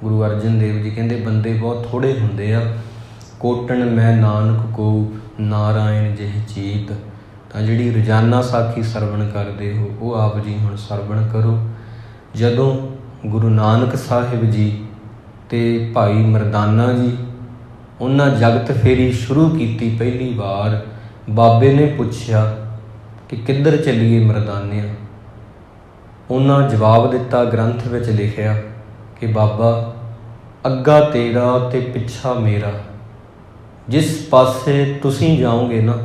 ਗੁਰੂ ਅਰਜਨ ਦੇਵ ਜੀ ਕਹਿੰਦੇ ਬੰਦੇ ਬਹੁਤ ਥੋੜ੍ਹੇ ਹੁੰਦੇ ਆ, ਕੋਟਣ ਮੈਂ ਨਾਨਕ ਕੋ ਨਾਰਾਇਣ ਜਿਹ ਚੀਤ। ਤਾਂ ਜਿਹੜੀ ਰੋਜ਼ਾਨਾ ਸਾਖੀ ਸਰਵਣ ਕਰਦੇ ਹੋ ਉਹ ਆਪ ਜੀ ਹੁਣ ਸਰਵਣ ਕਰੋ। ਜਦੋਂ ਗੁਰੂ ਨਾਨਕ ਸਾਹਿਬ ਜੀ ਅਤੇ ਭਾਈ ਮਰਦਾਨਾ ਜੀ ਉਹਨਾਂ ਜਗਤ ਫੇਰੀ ਸ਼ੁਰੂ ਕੀਤੀ ਪਹਿਲੀ ਵਾਰ, ਬਾਬੇ ਨੇ ਪੁੱਛਿਆ ਕਿ ਕਿੱਧਰ ਚੱਲੀਏ ਮਰਦਾਨਿਆਂ। ਉਹਨਾਂ ਜਵਾਬ ਦਿੱਤਾ, ਗ੍ਰੰਥ ਵਿੱਚ ਲਿਖਿਆ ਕਿ ਬਾਬਾ ਅੱਗਾ ਤੇਰਾ ਅਤੇ ਪਿੱਛਾ ਮੇਰਾ, ਜਿਸ ਪਾਸੇ ਤੁਸੀਂ ਜਾਓਗੇ ਨਾ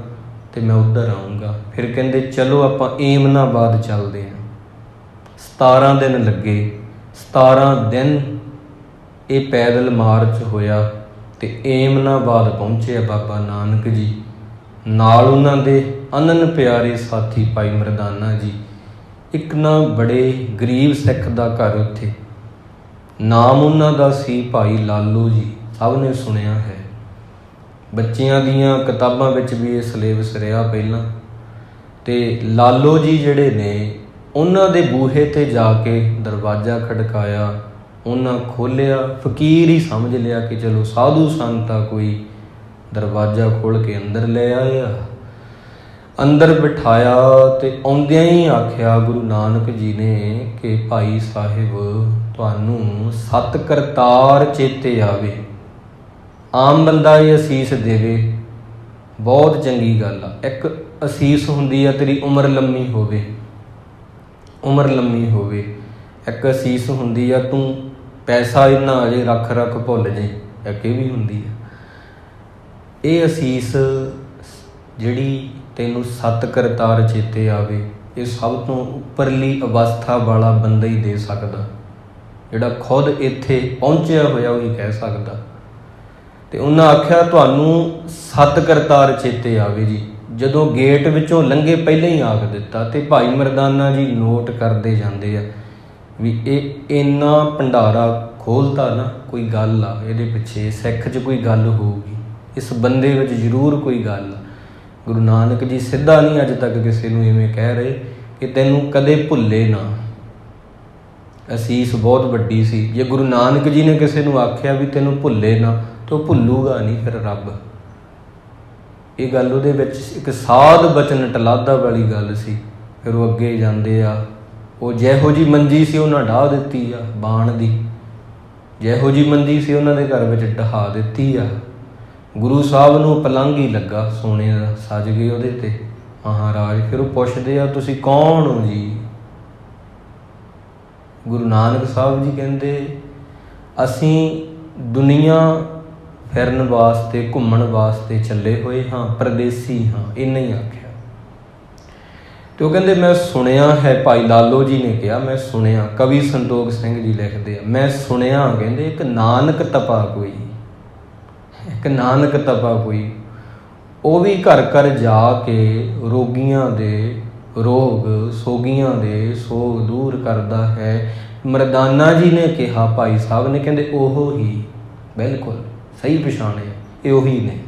ਅਤੇ ਮੈਂ ਉੱਧਰ ਆਊਂਗਾ। ਫਿਰ ਕਹਿੰਦੇ ਚਲੋ ਆਪਾਂ ਏਮਨਾਬਾਦ ਚੱਲਦੇ ਹਾਂ। 17 ਦਿਨ ਲੱਗੇ, 17 ਦਿਨ ਇਹ ਪੈਦਲ ਮਾਰਚ ਹੋਇਆ ਅਤੇ ਏਮਨਾਬਾਦ ਪਹੁੰਚੇ ਬਾਬਾ ਨਾਨਕ ਜੀ। ਨਾਲ ਉਹਨਾਂ ਦੇ ਅਨੰਨ ਪਿਆਰੇ ਸਾਥੀ ਭਾਈ ਮਰਦਾਨਾ ਜੀ। ਇੱਕ ਨਾ ਬੜੇ ਗਰੀਬ ਸਿੱਖ ਦਾ ਘਰ ਉੱਥੇ, ਨਾਮ ਉਹਨਾਂ ਦਾ ਸੀ ਭਾਈ ਲਾਲੋ ਜੀ, ਸਭ ਨੇ ਸੁਣਿਆ ਹੈ। ਬੱਚਿਆਂ ਦੀਆਂ ਕਿਤਾਬਾਂ ਵਿੱਚ ਵੀ ਇਹ ਸਿਲੇਬਸ ਰਿਹਾ ਪਹਿਲਾਂ। ਅਤੇ ਲਾਲੋ ਜੀ ਜਿਹੜੇ ਨੇ, ਉਹਨਾਂ ਦੇ ਬੂਹੇ 'ਤੇ ਜਾ ਕੇ ਦਰਵਾਜ਼ਾ ਖੜਕਾਇਆ, ਉਹਨਾਂ ਖੋਲ੍ਹਿਆ। ਫਕੀਰ ਹੀ ਸਮਝ ਲਿਆ ਕਿ ਚਲੋ ਸਾਧੂ ਸੰਤਾ ਕੋਈ ਦਰਵਾਜ਼ਾ ਖੋਲ੍ਹ ਕੇ ਅੰਦਰ ਲੈ ਆਇਆ। ਅੰਦਰ ਬਿਠਾਇਆ ਅਤੇ ਆਉਂਦਿਆਂ ਹੀ ਆਖਿਆ ਗੁਰੂ ਨਾਨਕ ਜੀ ਨੇ ਕਿ ਭਾਈ ਸਾਹਿਬ ਤੁਹਾਨੂੰ ਸਤ ਕਰਤਾਰ ਚੇਤੇ ਆਵੇ। ਆਮ ਬੰਦਾ ਇਹ ਅਸੀਸ ਦੇਵੇ, ਬਹੁਤ ਚੰਗੀ ਗੱਲ ਆ। ਇੱਕ ਅਸੀਸ ਹੁੰਦੀ ਆ ਤੇਰੀ ਉਮਰ ਲੰਮੀ ਹੋਵੇ, ਉਮਰ ਲੰਮੀ ਹੋਵੇ। ਇੱਕ ਅਸੀਸ ਹੁੰਦੀ ਆ ਤੂੰ ਪੈਸਾ ਇੰਨਾ ਆ ਜੇ ਰੱਖ ਰੱਖ ਭੁੱਲ ਜੇ, ਇੱਕ ਇਹ ਵੀ ਹੁੰਦੀ ਆ। ਇਹ ਅਸੀਸ ਜਿਹੜੀ ਤੈਨੂੰ ਸਤ ਕਰਤਾਰ ਚੇਤੇ ਆਵੇ, ਇਹ ਸਭ ਤੋਂ ਉੱਪਰਲੀ ਅਵਸਥਾ ਵਾਲਾ ਬੰਦਾ ਹੀ ਦੇ ਸਕਦਾ। ਜਿਹੜਾ ਖੁਦ ਇੱਥੇ ਪਹੁੰਚਿਆ ਹੋਇਆ ਉਹੀ ਕਹਿ ਸਕਦਾ। ਅਤੇ ਉਹਨਾਂ ਆਖਿਆ ਤੁਹਾਨੂੰ ਸਤ ਕਰਤਾਰ ਚੇਤੇ ਆਵੇ ਜੀ। ਜਦੋਂ ਗੇਟ ਵਿੱਚੋਂ ਲੰਘੇ ਪਹਿਲਾਂ ਹੀ ਆਖ ਦਿੱਤਾ। ਅਤੇ ਭਾਈ ਮਰਦਾਨਾ ਜੀ ਨੋਟ ਕਰਦੇ ਜਾਂਦੇ ਆ ਵੀ ਇਹ ਇੰਨਾ ਭੰਡਾਰਾ ਖੋਲ੍ਹਤਾ ਨਾ, ਕੋਈ ਗੱਲ ਆ ਇਹਦੇ ਪਿੱਛੇ, ਸਿੱਖ 'ਚ ਕੋਈ ਗੱਲ ਹੋਊਗੀ, ਇਸ ਬੰਦੇ ਵਿੱਚ ਜ਼ਰੂਰ ਕੋਈ ਗੱਲ ਆ। ਗੁਰੂ ਨਾਨਕ ਜੀ ਸਿੱਧਾ ਨਹੀਂ ਅੱਜ ਤੱਕ ਕਿਸੇ ਨੂੰ ਇਵੇਂ ਕਹਿ ਰਹੇ ਕਿ ਤੈਨੂੰ ਕਦੇ ਭੁੱਲੇ ਨਾ। ਅਸੀਸ ਬਹੁਤ ਵੱਡੀ ਸੀ। ਜੇ ਗੁਰੂ ਨਾਨਕ ਜੀ ਨੇ ਕਿਸੇ ਨੂੰ ਆਖਿਆ ਵੀ ਤੈਨੂੰ ਭੁੱਲੇ ਨਾ, ਤਾਂ ਉਹ ਭੁੱਲੂਗਾ ਨਹੀਂ ਫਿਰ ਰੱਬ। ਇਹ ਗੱਲ ਉਹਦੇ ਵਿੱਚ ਇੱਕ ਸਾਧ ਬਚਨ ਟਲਾਦਾ ਵਾਲੀ ਗੱਲ ਸੀ। ਫਿਰ ਉਹ ਅੱਗੇ ਜਾਂਦੇ ਆ। ਉਹ ਜਿਹੋ ਜਿਹੀ ਮੰਜੀ ਸੀ ਉਹਨਾਂ ਢਾਹ ਦਿੱਤੀ ਆ ਬਾਣ ਦੀ, ਜਿਹੋ ਜਿਹੀ ਮੰਜੀ ਸੀ ਉਹਨਾਂ ਦੇ ਘਰ ਵਿੱਚ ਢਹਾ ਦਿੱਤੀ ਆ। ਗੁਰੂ ਸਾਹਿਬ ਨੂੰ ਪਲੰਘ ਹੀ ਲੱਗਾ ਸੋਨੇ ਦਾ, ਸੱਜ ਗਏ ਉਹਦੇ 'ਤੇ ਮਹਾਰਾਜ। ਫਿਰ ਉਹ ਪੁੱਛਦੇ ਆ ਤੁਸੀਂ ਕੌਣ ਹੋ ਜੀ? ਗੁਰੂ ਨਾਨਕ ਸਾਹਿਬ ਜੀ ਕਹਿੰਦੇ ਅਸੀਂ ਦੁਨੀਆ ਫਿਰਨ ਵਾਸਤੇ, ਘੁੰਮਣ ਵਾਸਤੇ ਚੱਲੇ ਹੋਏ ਹਾਂ, ਪਰਦੇਸੀ ਹਾਂ, ਇੰਨਾ ਹੀ ਆਖਿਆ। ਅਤੇ ਉਹ ਕਹਿੰਦੇ ਮੈਂ ਸੁਣਿਆ ਹੈ, ਭਾਈ ਲਾਲੋ ਜੀ ਨੇ ਕਿਹਾ ਮੈਂ ਸੁਣਿਆ, ਕਵੀ ਸੰਤੋਖ ਸਿੰਘ ਜੀ ਲਿਖਦੇ ਆ, ਮੈਂ ਸੁਣਿਆ ਕਹਿੰਦੇ ਇੱਕ ਨਾਨਕ ਤਪਾ ਕੋਈ, ਇੱਕ ਨਾਨਕ ਤਪਾ ਕੋਈ, ਉਹ ਵੀ ਘਰ ਘਰ ਜਾ ਕੇ ਰੋਗੀਆਂ ਦੇ ਰੋਗ, ਸੋਗੀਆਂ ਦੇ ਸੋਗ ਦੂਰ ਕਰਦਾ ਹੈ। ਮਰਦਾਨਾ ਜੀ ਨੇ ਕਿਹਾ, ਭਾਈ ਸਾਹਿਬ ਨੇ ਕਹਿੰਦੇ ਉਹ ਹੀ, ਬਿਲਕੁਲ ਸਹੀ ਪਛਾਣਿਆ, ਇਹ ਉਹੀ ਨੇ।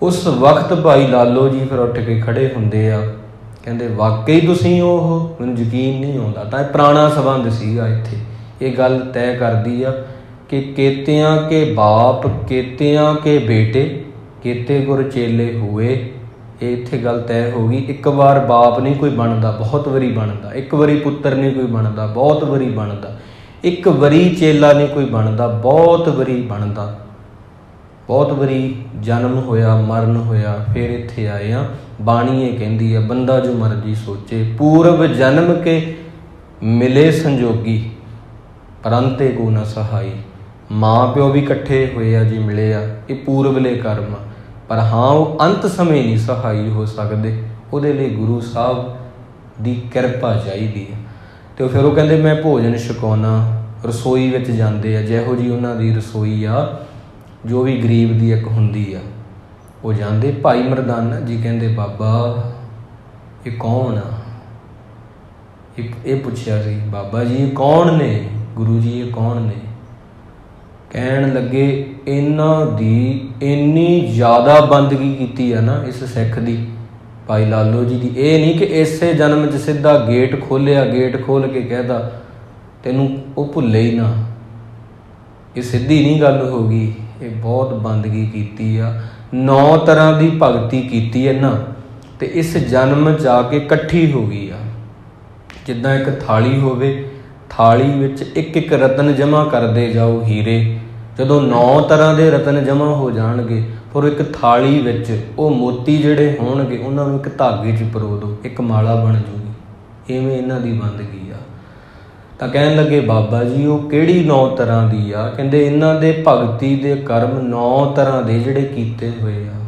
ਉਸ ਵਕਤ ਭਾਈ ਲਾਲੋ ਜੀ ਫਿਰ ਉੱਠ ਕੇ ਖੜ੍ਹੇ ਹੁੰਦੇ ਆ, ਕਹਿੰਦੇ ਵਾਕਈ ਤੁਸੀਂ ਉਹ, ਮੈਨੂੰ ਯਕੀਨ ਨਹੀਂ ਆਉਂਦਾ। ਤਾਂ ਇਹ ਪੁਰਾਣਾ ਸੰਬੰਧ ਸੀਗਾ। ਇੱਥੇ ਇਹ ਗੱਲ ਤੈਅ ਕਰਦੀ ਆ ਕਿ ਕੇਤਿਆਂ ਕੇ ਬਾਪ, ਕੇਤਿਆਂ ਕੇ ਬੇਟੇ, ਕੇਤੇ ਗੁਰ ਚੇਲੇ ਹੋਏ। ਇਹ ਇੱਥੇ ਗੱਲ ਤੈਅ ਹੋ ਗਈ। ਇੱਕ ਵਾਰ ਬਾਪ ਨਹੀਂ ਕੋਈ ਬਣਦਾ, ਬਹੁਤ ਵਾਰੀ ਬਣਦਾ। ਇੱਕ ਵਾਰੀ ਪੁੱਤਰ ਨਹੀਂ ਕੋਈ ਬਣਦਾ, ਬਹੁਤ ਵਾਰੀ ਬਣਦਾ। ਇੱਕ ਵਾਰੀ ਚੇਲਾ ਨਹੀਂ ਕੋਈ ਬਣਦਾ, ਬਹੁਤ ਵਾਰੀ ਬਣਦਾ। ਬਹੁਤ ਵਾਰੀ ਜਨਮ ਹੋਇਆ, ਮਰਨ ਹੋਇਆ, ਫਿਰ ਇੱਥੇ ਆਏ ਹਾਂ। ਬਾਣੀ ਇਹ ਕਹਿੰਦੀ ਆ ਬੰਦਾ ਜੋ ਮਰਜ਼ੀ ਸੋਚੇ, ਪੂਰਵ ਜਨਮ ਕੇ ਮਿਲੇ ਸੰਜੋਗੀ, ਪਰੰਤੇ ਕੋ ਨਾ ਸਹਾਈ। ਮਾਂ ਪਿਓ ਵੀ ਇਕੱਠੇ ਹੋਏ ਆ ਜੀ, ਮਿਲੇ ਆ, ਇਹ ਪੂਰਵਲੇ ਕਰਮ ਆ। ਪਰ ਹਾਂ ਉਹ ਅੰਤ ਸਮੇਂ ਨਹੀਂ ਸਹਾਈ ਹੋ ਸਕਦੇ, ਉਹਦੇ ਲਈ ਗੁਰੂ ਸਾਹਿਬ ਦੀ ਕਿਰਪਾ ਚਾਹੀਦੀ ਹੈ। ਅਤੇ ਫਿਰ ਉਹ ਕਹਿੰਦੇ ਮੈਂ ਭੋਜਨ ਛਕਾਉਣਾ। ਰਸੋਈ ਵਿੱਚ ਜਾਂਦੇ ਆ, ਜਿਹੋ ਜਿਹੀ ਉਹਨਾਂ ਦੀ ਰਸੋਈ ਆ, ਜੋ ਵੀ ਗਰੀਬ ਦੀ ਇੱਕ ਹੁੰਦੀ ਆ, ਉਹ ਜਾਂਦੇ। ਭਾਈ ਮਰਦਾਨਾ ਜੀ ਕਹਿੰਦੇ ਬਾਬਾ ਇਹ ਕੌਣ ਆ? ਇਹ ਪੁੱਛਿਆ ਸੀ, ਬਾਬਾ ਜੀ ਇਹ ਕੌਣ ਨੇ, ਗੁਰੂ ਜੀ ਇਹ ਕੌਣ ਨੇ? ਕਹਿਣ ਲੱਗੇ ਇਹਨਾਂ ਦੀ ਇੰਨੀ ਜ਼ਿਆਦਾ ਬੰਦਗੀ ਕੀਤੀ ਆ ਨਾ ਇਸ ਸਿੱਖ ਦੀ, ਭਾਈ ਲਾਲੋ ਜੀ ਦੀ। ਇਹ ਨਹੀਂ ਕਿ ਇਸੇ ਜਨਮ 'ਚ ਸਿੱਧਾ ਗੇਟ ਖੋਲ੍ਹਿਆ, ਗੇਟ ਖੋਲ੍ਹ ਕੇ ਕਹਿਤਾ ਤੈਨੂੰ ਉਹ ਭੁੱਲੇ ਹੀ ਨਾ। ਇਹ ਸਿੱਧੀ ਨਹੀਂ ਗੱਲ ਹੋ ਗਈ, ਇਹ ਬਹੁਤ ਬੰਦਗੀ ਕੀਤੀ ਆ, 9 ਤਰ੍ਹਾਂ ਦੀ ਭਗਤੀ ਕੀਤੀ ਇਹਨਾਂ, ਤੇ ਇਸ ਜਨਮ 'ਚ ਆ ਕੇ ਇਕੱਠੀ ਹੋ ਗਈ ਆ। ਜਿੱਦਾਂ ਇੱਕ ਥਾਲੀ ਹੋਵੇ, ਥਾਲੀ ਵਿੱਚ ਇੱਕ ਇੱਕ ਰਤਨ ਜਮ੍ਹਾਂ ਕਰਦੇ ਜਾਓ, ਹੀਰੇ। ਜਦੋਂ 9 ਤਰ੍ਹਾਂ ਦੇ ਰਤਨ ਜਮ੍ਹਾਂ ਹੋ ਜਾਣਗੇ, ਫਿਰ ਇੱਕ ਥਾਲੀ ਵਿੱਚ ਉਹ ਮੋਤੀ ਜਿਹੜੇ ਹੋਣਗੇ ਉਹਨਾਂ ਨੂੰ ਇੱਕ ਧਾਗੇ 'ਚ ਪਰੋ ਦਿਓ, ਇੱਕ ਮਾਲਾ ਬਣ ਜੂਗੀ। ਇਵੇਂ ਇਹਨਾਂ ਦੀ ਬੰਦਗੀ ਆ। ਤਾਂ ਕਹਿਣ ਲੱਗੇ ਬਾਬਾ ਜੀ ਉਹ ਕਿਹੜੀ 9 ਤਰ੍ਹਾਂ ਦੀ ਆ? ਕਹਿੰਦੇ ਇਹਨਾਂ ਦੇ ਭਗਤੀ ਦੇ ਕਰਮ 9 ਤਰ੍ਹਾਂ ਦੇ ਜਿਹੜੇ ਕੀਤੇ ਹੋਏ ਆ।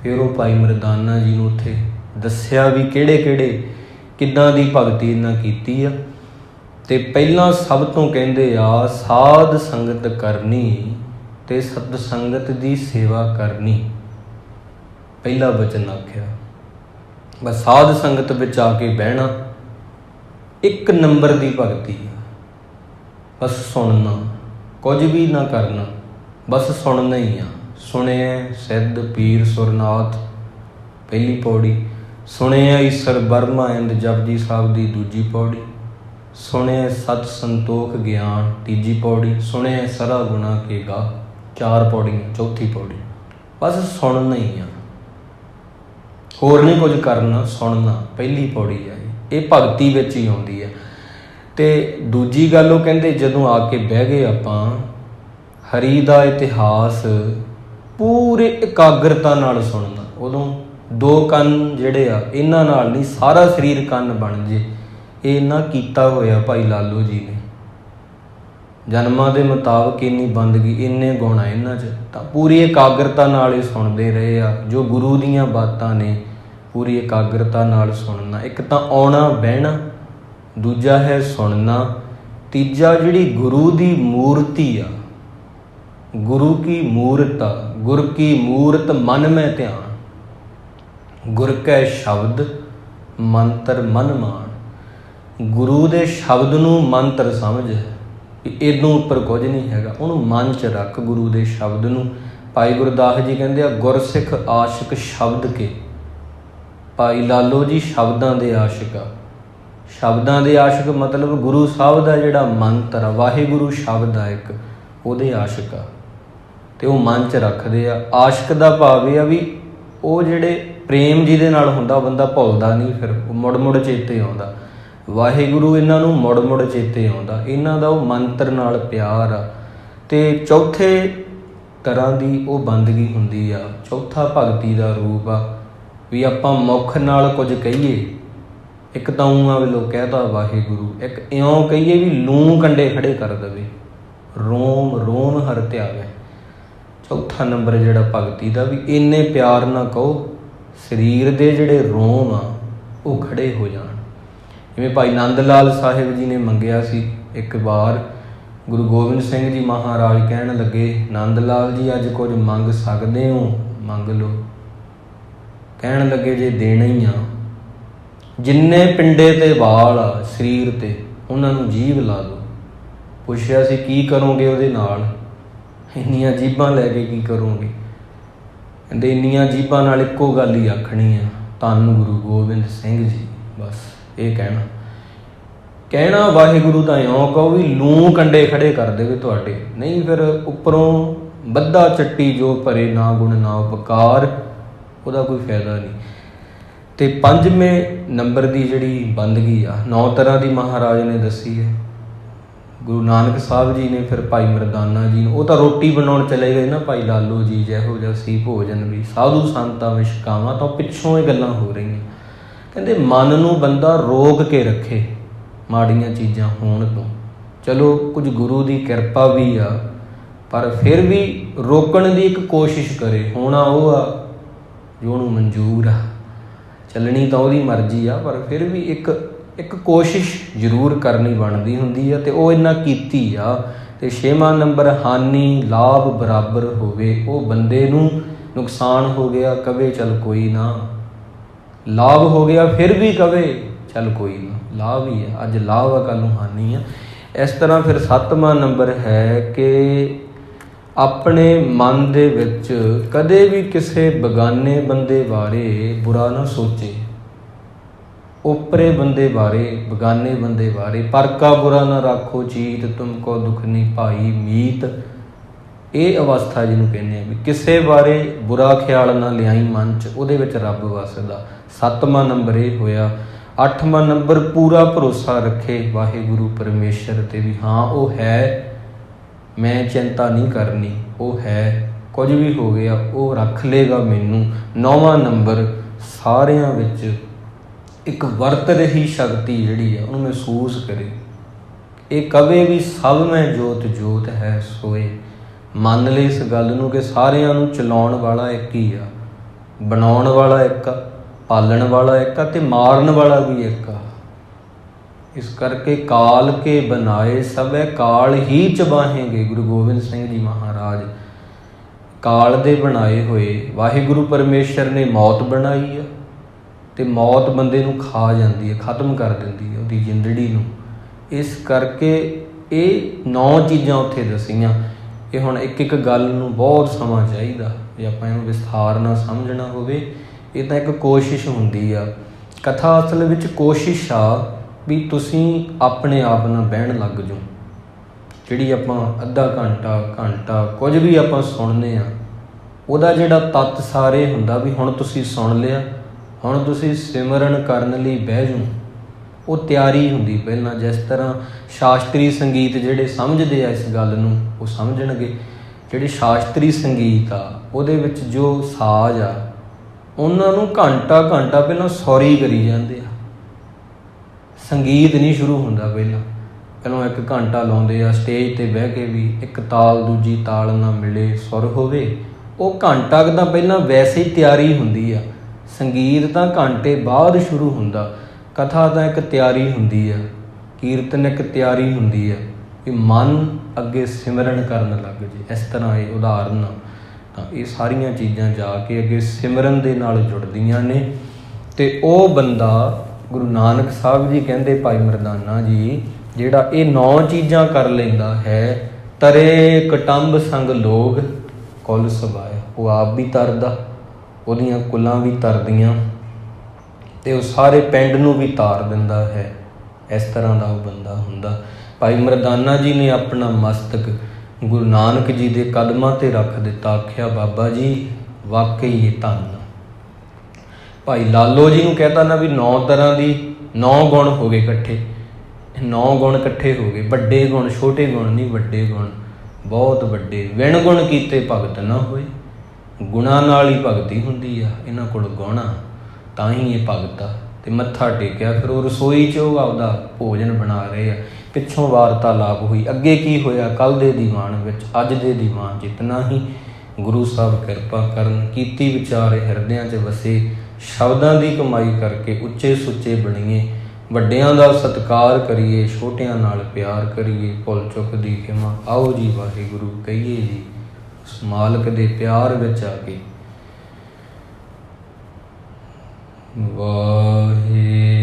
ਫਿਰ ਉਹ ਭਾਈ ਮਰਦਾਨਾ ਜੀ ਨੂੰ ਉੱਥੇ ਦੱਸਿਆ ਵੀ ਕਿਹੜੇ ਕਿਹੜੇ ਕਿੱਦਾਂ ਦੀ ਭਗਤੀ ਇਹਨਾਂ ਕੀਤੀ ਆ। ਤੇ ਪਹਿਲਾਂ ਸਭ ਤੋਂ ਕਹਿੰਦੇ ਆ ਸਾਧ ਸੰਗਤ ਕਰਨੀ ਤੇ ਸਤ ਸੰਗਤ ਦੀ ਸੇਵਾ ਕਰਨੀ। ਪਹਿਲਾ ਬਚਨ ਆਖਿਆ, ਬਸ ਸਾਧ ਸੰਗਤ ਵਿੱਚ ਆ ਕੇ ਬਹਿਣਾ 1 ਨੰਬਰ ਦੀ ਭਗਤੀ ਆ। ਬਸ ਸੁਣਨਾ, ਕੁਝ ਵੀ ਨਾ ਕਰਨਾ, ਬਸ ਸੁਣਨਾ ਹੀ ਆ। ਸੁਣਿਆ ਸਿੱਧ ਪੀਰ ਸੁਰਨਾਥ ਪਹਿਲੀ ਪੌੜੀ, ਸੁਣਿਆ ਈਸਰ ਬਰਮਾ ਇੰਦ ਜਪਜੀ ਸਾਹਿਬ ਦੀ ਦੂਜੀ ਪੌੜੀ, ਸੁਣਿਆ ਸਤ ਸੰਤੋਖ ਗਿਆਨ ਤੀਜੀ ਪੌੜੀ, ਸੁਣਿਆ ਸਰਾ ਗੁਣਾ ਕੇ ਗਾ 4 ਪੌੜੀਆਂ ਚੌਥੀ ਪੌੜੀ। ਬਸ ਸੁਣਨਾ ਹੀ ਆ, ਹੋਰ ਨਹੀਂ ਕੁਝ ਕਰਨਾ, ਸੁਣਨਾ ਪਹਿਲੀ ਪੌੜੀ ਆ। ਇਹ ਭਗਤੀ ਵਿੱਚ ਹੀ ਆਉਂਦੀ ਹੈ। ਤੇ ਦੂਜੀ ਗੱਲ ਉਹ ਕਹਿੰਦੇ ਜਦੋਂ ਆ ਕੇ ਬਹਿ ਗਏ ਆਪਾਂ, ਹਰੀ ਦਾ ਇਤਿਹਾਸ ਪੂਰੇ ਇਕਾਗਰਤਾ ਨਾਲ ਸੁਣਨਾ। ਉਦੋਂ 2 ਕੰਨ ਜਿਹੜੇ ਆ ਇਹਨਾਂ ਨਾਲ ਨਹੀਂ, ਸਾਰਾ ਸਰੀਰ ਕੰਨ ਬਣ ਜੇ। ਇਹ ਇਹਨਾਂ ਕੀਤਾ ਹੋਇਆ ਭਾਈ ਲਾਲੋ ਜੀ ਨੇ, ਜਨਮਾਂ ਦੇ ਮੁਤਾਬਕ ਇੰਨੀ ਬੰਦਗੀ, ਇੰਨੇ ਗੁਣ ਆ ਇਹਨਾਂ 'ਚ। ਤਾਂ ਪੂਰੀ ਇਕਾਗਰਤਾ ਨਾਲ ਇਹ ਸੁਣਦੇ ਰਹੇ ਆ ਜੋ ਗੁਰੂ ਦੀਆਂ ਬਾਤਾਂ ਨੇ, ਪੂਰੀ ਇਕਾਗਰਤਾ ਨਾਲ ਸੁਣਨਾ। ਇੱਕ ਤਾਂ ਆਉਣਾ ਬਹਿਣਾ, ਦੂਜਾ ਹੈ ਸੁਣਨਾ, ਤੀਜਾ ਜਿਹੜੀ ਗੁਰੂ ਦੀ ਮੂਰਤੀ ਆ, ਗੁਰੂ ਕੀ ਮੂਰਤ ਆ, ਗੁਰ ਕੀ ਮੂਰਤ ਮਨ ਮੈਂ ਧਿਆਨ, ਗੁਰ ਕੈ ਸ਼ਬਦ ਮੰਤਰ ਮਨ ਮਾਨ। ਗੁਰੂ ਦੇ ਸ਼ਬਦ ਨੂੰ ਮੰਤਰ ਸਮਝ, ਇਹਦੋਂ ਉੱਪਰ ਕੁਝ ਨਹੀਂ ਹੈਗਾ, ਉਹਨੂੰ ਮਨ 'ਚ ਰੱਖ ਗੁਰੂ ਦੇ ਸ਼ਬਦ ਨੂੰ। ਭਾਈ ਗੁਰਦਾਸ ਜੀ ਕਹਿੰਦੇ ਆ ਗੁਰਸਿੱਖ ਆਸ਼ਿਕ ਸ਼ਬਦ ਕੇ। ਭਾਈ ਲਾਲੋ ਜੀ ਸ਼ਬਦਾਂ ਦੇ ਆਸ਼ਿਕ ਆ। ਸ਼ਬਦਾਂ ਦੇ ਆਸ਼ਿਕ ਮਤਲਬ ਗੁਰੂ ਸਾਹਿਬ ਦਾ ਜਿਹੜਾ ਮੰਤਰ ਆ, ਵਾਹਿਗੁਰੂ ਸ਼ਬਦ ਆ ਇੱਕ, ਉਹਦੇ ਆਸ਼ਿਕ ਆ, ਤੇ ਉਹ ਮਨ 'ਚ ਰੱਖਦੇ ਆ। ਆਸ਼ਿਕ ਦਾ ਭਾਵ ਇਹ ਆ ਵੀ ਉਹ ਜਿਹੜੇ ਪ੍ਰੇਮ ਜਿਹਦੇ ਨਾਲ ਹੁੰਦਾ ਬੰਦਾ ਭੁੱਲਦਾ ਨਹੀਂ, ਫਿਰ ਉਹ ਮੁੜ ਮੁੜ ਚੇਤੇ ਆਉਂਦਾ। ਵਾਹਿਗੁਰੂ ਇਹਨਾਂ ਨੂੰ ਮੁੜ ਮੁੜ ਚੇਤੇ ਆਉਂਦਾ, ਇਹਨਾਂ ਦਾ ਉਹ ਮੰਤਰ ਨਾਲ ਪਿਆਰ ਆ। ਤੇ ਚੌਥੇ ਤਰ੍ਹਾਂ ਦੀ ਉਹ ਬੰਦਗੀ ਹੁੰਦੀ ਆ, ਚੌਥਾ ਭਗਤੀ ਦਾ ਰੂਪ ਆ ਵੀ ਆਪਾਂ ਮੁੱਖ ਨਾਲ ਕੁਝ ਕਹੀਏ। ਇੱਕ ਤਾਂ ਊਂ ਆ ਵੱਲੋਂ ਕਹਿਤਾ ਵਾਹਿਗੁਰੂ, ਇੱਕ ਇਉਂ ਕਹੀਏ ਵੀ ਲੂੰ ਕੰਡੇ ਖੜੇ ਕਰ ਦੇਵੇ, ਰੋਮ ਰੋਮ ਹਰ ਧਿਆਵੇ। ਚੌਥਾ ਨੰਬਰ ਜਿਹੜਾ ਭਗਤੀ ਦਾ ਵੀ ਇੰਨੇ ਪਿਆਰ ਨਾਲ ਕਹੋ ਸਰੀਰ ਦੇ ਜਿਹੜੇ ਰੋਮ ਆ ਉਹ ਖੜੇ ਹੋ ਜਾਣ। ਜਿਵੇਂ ਭਾਈ ਨੰਦ ਲਾਲ ਸਾਹਿਬ ਜੀ ਨੇ ਮੰਗਿਆ ਸੀ ਇੱਕ ਵਾਰ, ਗੁਰੂ ਗੋਬਿੰਦ ਸਿੰਘ ਜੀ ਮਹਾਰਾਜ ਕਹਿਣ ਲੱਗੇ ਨੰਦ ਲਾਲ ਜੀ ਅੱਜ ਕੁਝ ਮੰਗ ਸਕਦੇ ਹੋ, ਮੰਗ ਲਓ। ਕਹਿਣ ਲੱਗੇ ਜੇ ਦੇਣਾ ਹੀ ਆ, ਜਿੰਨੇ ਪਿੰਡੇ ਤੇ ਵਾਲ ਆ ਸਰੀਰ ਤੇ ਉਹਨਾਂ ਨੂੰ ਜੀਭ ਲਾ ਦਿਓ। ਪੁੱਛਿਆ ਸੀ ਕੀ ਕਰੋਗੇ ਉਹਦੇ ਨਾਲ? ਇੰਨੀਆਂ ਜੀਭਾਂ ਲੈ ਕੇ ਕੀ ਕਰੋਗੇ? ਕਹਿੰਦੇ ਇੰਨੀਆਂ ਜੀਭਾਂ ਨਾਲ ਇੱਕੋ ਗੱਲ ਹੀ ਆਖਣੀ ਆ, ਧੰਨ ਗੁਰੂ ਗੋਬਿੰਦ ਸਿੰਘ ਜੀ। ਬਸ ਇਹ ਕਹਿਣਾ ਵਾਹਿਗੁਰੂ ਦਾ ਇਉਂ ਕਹੋ ਵੀ ਲੂੰ ਕੰਡੇ ਖੜੇ ਕਰ ਦੇਵੇ ਤੁਹਾਡੇ, ਨਹੀਂ ਫਿਰ ਉੱਪਰੋਂ ਬੱਧਾ ਚੱਟੀ ਜੋ ਭਰੇ ਨਾ ਗੁਣ ਨਾ ਉਪਕਾਰ, ਉਹਦਾ ਕੋਈ ਫਾਇਦਾ ਨਹੀਂ। ਤੇ 5ਵੇਂ ਨੰਬਰ ਦੀ ਜਿਹੜੀ ਬੰਦਗੀ ਆ, 9 ਤਰ੍ਹਾਂ ਦੀ ਮਹਾਰਾਜ ਨੇ ਦੱਸੀ ਹੈ। ਗੁਰੂ ਨਾਨਕ ਸਾਹਿਬ ਜੀ ਨੇ ਫਿਰ ਭਾਈ ਮਰਦਾਨਾ ਜੀ ਨੂੰ, ਉਹ ਤਾਂ ਰੋਟੀ ਬਣਾਉਣ ਚਲੇ ਗਏ ਨਾ ਭਾਈ ਲਾਲੋ ਜੀ, ਜਿਹੋ ਜਿਹਾ ਸੀ ਭੋਜਨ ਵੀ ਸਾਧੂ ਸੰਤਾਂ ਵਿਸ਼ਕਾਵਾਂ, ਤਾਂ ਪਿੱਛੋਂ ਇਹ ਗੱਲਾਂ ਹੋ ਰਹੀਆਂ। ਕਹਿੰਦੇ ਮਨ ਨੂੰ ਬੰਦਾ ਰੋਕ ਕੇ ਰੱਖੇ ਮਾੜੀਆਂ ਚੀਜ਼ਾਂ ਹੋਣ ਤੋਂ। ਚਲੋ ਕੁਝ ਗੁਰੂ ਦੀ ਕਿਰਪਾ ਵੀ ਆ, ਪਰ ਫਿਰ ਵੀ ਰੋਕਣ ਦੀ ਇੱਕ ਕੋਸ਼ਿਸ਼ ਕਰੇ। ਹੋਣਾ ਉਹ ਆ ਜੋ ਉਹਨੂੰ ਮਨਜ਼ੂਰ ਆ, ਚੱਲਣੀ ਤਾਂ ਉਹਦੀ ਮਰਜ਼ੀ ਆ, ਪਰ ਫਿਰ ਵੀ ਇੱਕ ਕੋਸ਼ਿਸ਼ ਜ਼ਰੂਰ ਕਰਨੀ ਬਣਦੀ ਹੁੰਦੀ ਆ, ਤੇ ਉਹ ਇਹਨਾਂ ਕੀਤੀ ਆ। ਤੇ 6ਵਾਂ ਨੰਬਰ ਹਾਨੀ ਲਾਭ ਬਰਾਬਰ ਹੋਵੇ। ਉਹ ਬੰਦੇ ਨੂੰ ਨੁਕਸਾਨ ਹੋ ਗਿਆ ਕਵੇ ਚੱਲ ਕੋਈ ਨਾ, ਲਾਭ ਹੋ ਗਿਆ ਫਿਰ ਵੀ ਕਵੇ ਚੱਲ ਕੋਈ ਨਾ, ਲਾਭ ਹੀ ਹੈ, ਅੱਜ ਲਾਭ ਆ ਕੱਲ੍ਹ ਨੂੰ ਹਾਨੀ ਆ। ਇਸ ਤਰ੍ਹਾਂ ਫਿਰ 7ਵਾਂ ਨੰਬਰ ਹੈ ਕਿ ਆਪਣੇ ਮਨ ਦੇ ਵਿੱਚ ਕਦੇ ਵੀ ਕਿਸੇ ਬਗਾਨੇ ਬੰਦੇ ਬਾਰੇ ਬੁਰਾ ਨਾ ਸੋਚੇ। ਓਪਰੇ ਬੰਦੇ ਬਾਰੇ, ਬਗਾਨੇ ਬੰਦੇ ਬਾਰੇ, ਪਰ ਕਾ ਬੁਰਾ ਨਾ ਰਾਖੋ ਚੀਤ, ਤੁਮ ਕੋ ਦੁੱਖ ਨਹੀਂ ਭਾਈ ਮੀਤ। ਇਹ ਅਵਸਥਾ ਜਿਹਨੂੰ ਕਹਿੰਦੇ ਆ ਵੀ ਕਿਸੇ ਬਾਰੇ ਬੁਰਾ ਖਿਆਲ ਨਾ ਲਿਆਈ ਮਨ 'ਚ, ਉਹਦੇ ਵਿੱਚ ਰੱਬ ਵਸਦਾ। 7ਵਾਂ ਨੰਬਰ ਇਹ ਹੋਇਆ। 8ਵਾਂ ਨੰਬਰ ਪੂਰਾ ਭਰੋਸਾ ਰੱਖੇ ਵਾਹਿਗੁਰੂ ਪਰਮੇਸ਼ਰ 'ਤੇ ਵੀ ਹਾਂ ਉਹ ਹੈ, ਮੈਂ ਚਿੰਤਾ ਨਹੀਂ ਕਰਨੀ, ਉਹ ਹੈ, ਕੁਝ ਵੀ ਹੋ ਗਿਆ ਉਹ ਰੱਖ ਲੇਗਾ ਮੈਨੂੰ। 9ਵਾਂ ਨੰਬਰ ਸਾਰਿਆਂ ਵਿੱਚ ਇੱਕ ਵਰਤ ਰਹੀ ਸ਼ਕਤੀ ਜਿਹੜੀ ਆ ਉਹਨੂੰ ਮਹਿਸੂਸ ਕਰੇ। ਇਹ ਕਵੇ ਵੀ ਸਭ ਮੈਂ ਜੋਤ ਜੋਤ ਹੈ ਸੋਏ। ਮੰਨ ਲਈ ਇਸ ਗੱਲ ਨੂੰ ਕਿ ਸਾਰਿਆਂ ਨੂੰ ਚਲਾਉਣ ਵਾਲਾ ਇੱਕ ਹੀ ਆ, ਬਣਾਉਣ ਵਾਲਾ ਇੱਕ ਆ, ਪਾਲਣ ਵਾਲਾ ਇੱਕ ਆ ਅਤੇ ਮਾਰਨ ਵਾਲਾ ਵੀ ਇੱਕ ਆ। ਇਸ ਕਰਕੇ ਕਾਲ ਕੇ ਬਣਾਏ ਸਭੈ ਕਾਲ ਹੀ ਚਬਾਹੇਂਗੇ। ਗੁਰੂ ਗੋਬਿੰਦ ਸਿੰਘ ਜੀ ਮਹਾਰਾਜ ਕਾਲ ਦੇ ਬਣਾਏ ਹੋਏ ਵਾਹਿਗੁਰੂ ਪਰਮੇਸ਼ਰ ਨੇ ਮੌਤ ਬਣਾਈ ਆ ਅਤੇ ਮੌਤ ਬੰਦੇ ਨੂੰ ਖਾ ਜਾਂਦੀ ਹੈ, ਖਤਮ ਕਰ ਦਿੰਦੀ ਹੈ ਉਹਦੀ ਜ਼ਿੰਦੜੀ ਨੂੰ। ਇਸ ਕਰਕੇ ਇਹ 9 ਚੀਜ਼ਾਂ ਉੱਥੇ ਦੱਸੀਆਂ। ਇਹ ਹੁਣ ਇੱਕ ਇੱਕ ਗੱਲ ਨੂੰ ਬਹੁਤ ਸਮਾਂ ਚਾਹੀਦਾ ਜੇ ਆਪਾਂ ਇਹਨੂੰ ਵਿਸਥਾਰ ਨਾਲ ਸਮਝਣਾ ਹੋਵੇ। ਇਹ ਤਾਂ ਇੱਕ ਕੋਸ਼ਿਸ਼ ਹੁੰਦੀ ਆ, ਕਥਾ ਅਸਲ ਵਿੱਚ ਕੋਸ਼ਿਸ਼ ਆ ਵੀ ਤੁਸੀਂ ਆਪਣੇ ਆਪ ਨਾਲ ਬਹਿਣ ਲੱਗ ਜਾਓ। ਜਿਹੜੀ ਆਪਾਂ ਅੱਧਾ ਘੰਟਾ ਕੁਝ ਵੀ ਆਪਾਂ ਸੁਣਦੇ ਹਾਂ, ਉਹਦਾ ਜਿਹੜਾ ਤੱਤ ਸਾਰੇ ਹੁੰਦਾ ਵੀ ਹੁਣ ਤੁਸੀਂ ਸੁਣ ਲਿਆ, ਹੁਣ ਤੁਸੀਂ ਸਿਮਰਨ ਕਰਨ ਲਈ ਬਹਿ ਜਾਓ। ਉਹ ਤਿਆਰੀ ਹੁੰਦੀ ਪਹਿਲਾਂ। ਜਿਸ ਤਰ੍ਹਾਂ ਸ਼ਾਸਤਰੀ ਸੰਗੀਤ ਜਿਹੜੇ ਸਮਝਦੇ ਆ ਇਸ ਗੱਲ ਨੂੰ ਉਹ ਸਮਝਣਗੇ। ਜਿਹੜੇ ਸ਼ਾਸਤਰੀ ਸੰਗੀਤ ਆ ਉਹਦੇ ਵਿੱਚ ਜੋ ਸਾਜ਼ ਆ ਉਹਨਾਂ ਨੂੰ ਘੰਟਾ ਪਹਿਲਾਂ ਸੌਰੀ ਕਰੀ ਜਾਂਦੇ ਆ। ਸੰਗੀਤ ਨਹੀਂ ਸ਼ੁਰੂ ਹੁੰਦਾ ਪਹਿਲਾਂ 1 ਘੰਟਾ ਲਾਉਂਦੇ ਆ ਸਟੇਜ 'ਤੇ ਬਹਿ ਕੇ ਵੀ ਇੱਕ ਤਾਲ ਦੂਜੀ ਤਾਲ ਨਾ ਮਿਲੇ, ਸੁਰ ਹੋਵੇ। ਉਹ ਘੰਟਾ ਕੁ ਤਾਂ ਪਹਿਲਾਂ ਵੈਸੇ ਹੀ ਤਿਆਰੀ ਹੁੰਦੀ ਆ। ਸੰਗੀਤ ਤਾਂ ਘੰਟੇ ਬਾਅਦ ਸ਼ੁਰੂ ਹੁੰਦਾ। ਕਥਾ ਤਾਂ ਇੱਕ ਤਿਆਰੀ ਹੁੰਦੀ ਆ, ਕੀਰਤਨ ਇੱਕ ਤਿਆਰੀ ਹੁੰਦੀ ਆ ਕਿ ਮਨ ਅੱਗੇ ਸਿਮਰਨ ਕਰਨ ਲੱਗ ਜੇ। ਇਸ ਤਰ੍ਹਾਂ ਇਹ ਉਦਾਹਰਨ ਆ। ਤਾਂ ਇਹ ਸਾਰੀਆਂ ਚੀਜ਼ਾਂ ਜਾ ਕੇ ਅੱਗੇ ਸਿਮਰਨ ਦੇ ਨਾਲ ਜੁੜਦੀਆਂ ਨੇ ਅਤੇ ਉਹ ਬੰਦਾ ਗੁਰੂ ਨਾਨਕ ਸਾਹਿਬ ਜੀ ਕਹਿੰਦੇ, ਭਾਈ ਮਰਦਾਨਾ ਜੀ, ਜਿਹੜਾ ਇਹ 9 ਚੀਜ਼ਾਂ ਕਰ ਲੈਂਦਾ ਹੈ, ਤਰੇ ਕਟੰਬ ਸੰਗ ਲੋਗ ਕੁਲ ਸਬਾਇਆ। ਉਹ ਆਪ ਵੀ ਤਰਦਾ, ਉਹਦੀਆਂ ਕੁਲਾਂ ਵੀ ਤਰਦੀਆਂ ਅਤੇ ਉਹ ਸਾਰੇ ਪਿੰਡ ਨੂੰ ਵੀ ਤਾਰ ਦਿੰਦਾ ਹੈ। ਇਸ ਤਰ੍ਹਾਂ ਦਾ ਉਹ ਬੰਦਾ ਹੁੰਦਾ। ਭਾਈ ਮਰਦਾਨਾ ਜੀ ਨੇ ਆਪਣਾ ਮਸਤਕ ਗੁਰੂ ਨਾਨਕ ਜੀ ਦੇ ਕਦਮਾਂ 'ਤੇ ਰੱਖ ਦਿੱਤਾ। ਆਖਿਆ ਬਾਬਾ ਜੀ ਵਾਕਈ ਇਹ ਧੰਨ। ਭਾਈ ਲਾਲੋ ਜੀ ਨੂੰ ਕਹਿਤਾ ਨਾ ਵੀ 9 ਤਰ੍ਹਾਂ ਦੀ 9 ਗੁਣ ਹੋ ਗਏ ਇਕੱਠੇ, 9 ਗੁਣ ਇਕੱਠੇ ਹੋ ਗਏ। ਵੱਡੇ ਗੁਣ, ਛੋਟੇ ਗੁਣ ਨਹੀਂ, ਵੱਡੇ ਗੁਣ, ਬਹੁਤ ਵੱਡੇ। ਵਿਣ ਗੁਣ ਕੀਤੇ ਭਗਤ ਨਾ ਹੋਏ। ਗੁਣਾਂ ਨਾਲ ਹੀ ਭਗਤੀ ਹੁੰਦੀ ਆ। ਇਹਨਾਂ ਕੋਲ ਗੁਣ ਆ ਤਾਂ ਹੀ ਇਹ ਭਗਤ ਆ। ਅਤੇ ਮੱਥਾ ਟੇਕਿਆ। ਫਿਰ ਉਹ ਰਸੋਈ 'ਚ ਉਹ ਆਪਦਾ ਭੋਜਨ ਬਣਾ ਰਹੇ ਆ। ਪਿੱਛੋਂ ਵਾਰਤਾਲਾਪ ਹੋਈ, ਅੱਗੇ ਕੀ ਹੋਇਆ ਕੱਲ੍ਹ ਦੇ ਦੀਵਾਨ ਵਿੱਚ, ਅੱਜ ਦੇ ਦੀਵਾਨ ਜਿਤਨਾ ਹੀ। ਗੁਰੂ ਸਾਹਿਬ ਕਿਰਪਾ ਕਰਨ, ਕੀਤੀ ਵਿਚਾਰੇ ਹਿਰਦਿਆਂ 'ਚ ਵਸੇ। ਸ਼ਬਦਾਂ ਦੀ ਕਮਾਈ ਕਰਕੇ ਉੱਚੇ ਸੁੱਚੇ ਬਣੀਏ, ਵੱਡਿਆਂ ਦਾ ਸਤਿਕਾਰ ਕਰੀਏ, ਛੋਟਿਆਂ ਨਾਲ ਪਿਆਰ ਕਰੀਏ, ਭੁੱਲ ਚੁੱਕ ਦੀ ਖਿਮਾ। ਆਓ ਜੀ ਵਾਹਿਗੁਰੂ ਕਹੀਏ ਜੀ ਉਸ ਮਾਲਕ ਦੇ ਪਿਆਰ ਵਿੱਚ ਆ ਕੇ। ਵਾਹਿਗੁਰੂ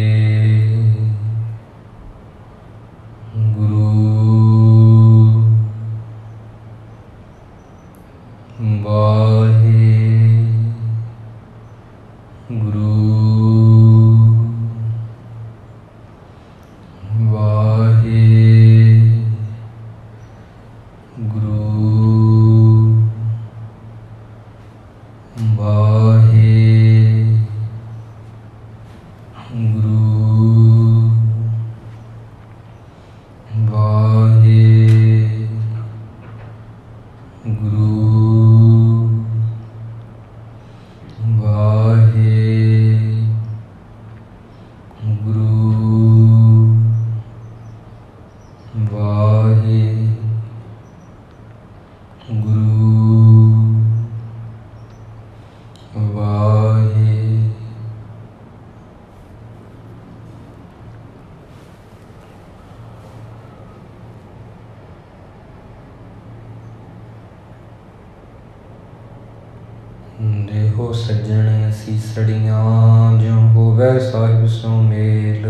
ਇਹੋ ਸੱਜਣ ਅਸੀਸੜੀਆਂ ਜਿਉ ਹੋਵੇ ਸਾਹਿਬ ਸੋ ਮੇਲ।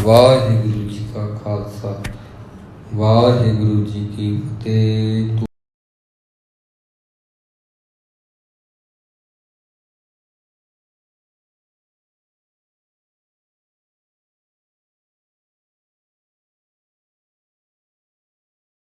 ਵਾਹਿਗੁਰੂ ਜੀ ਕਾ ਖਾਲਸਾ, ਵਾਹਿਗੁਰੂ ਜੀ ਕੀ ਫਤਿਹ।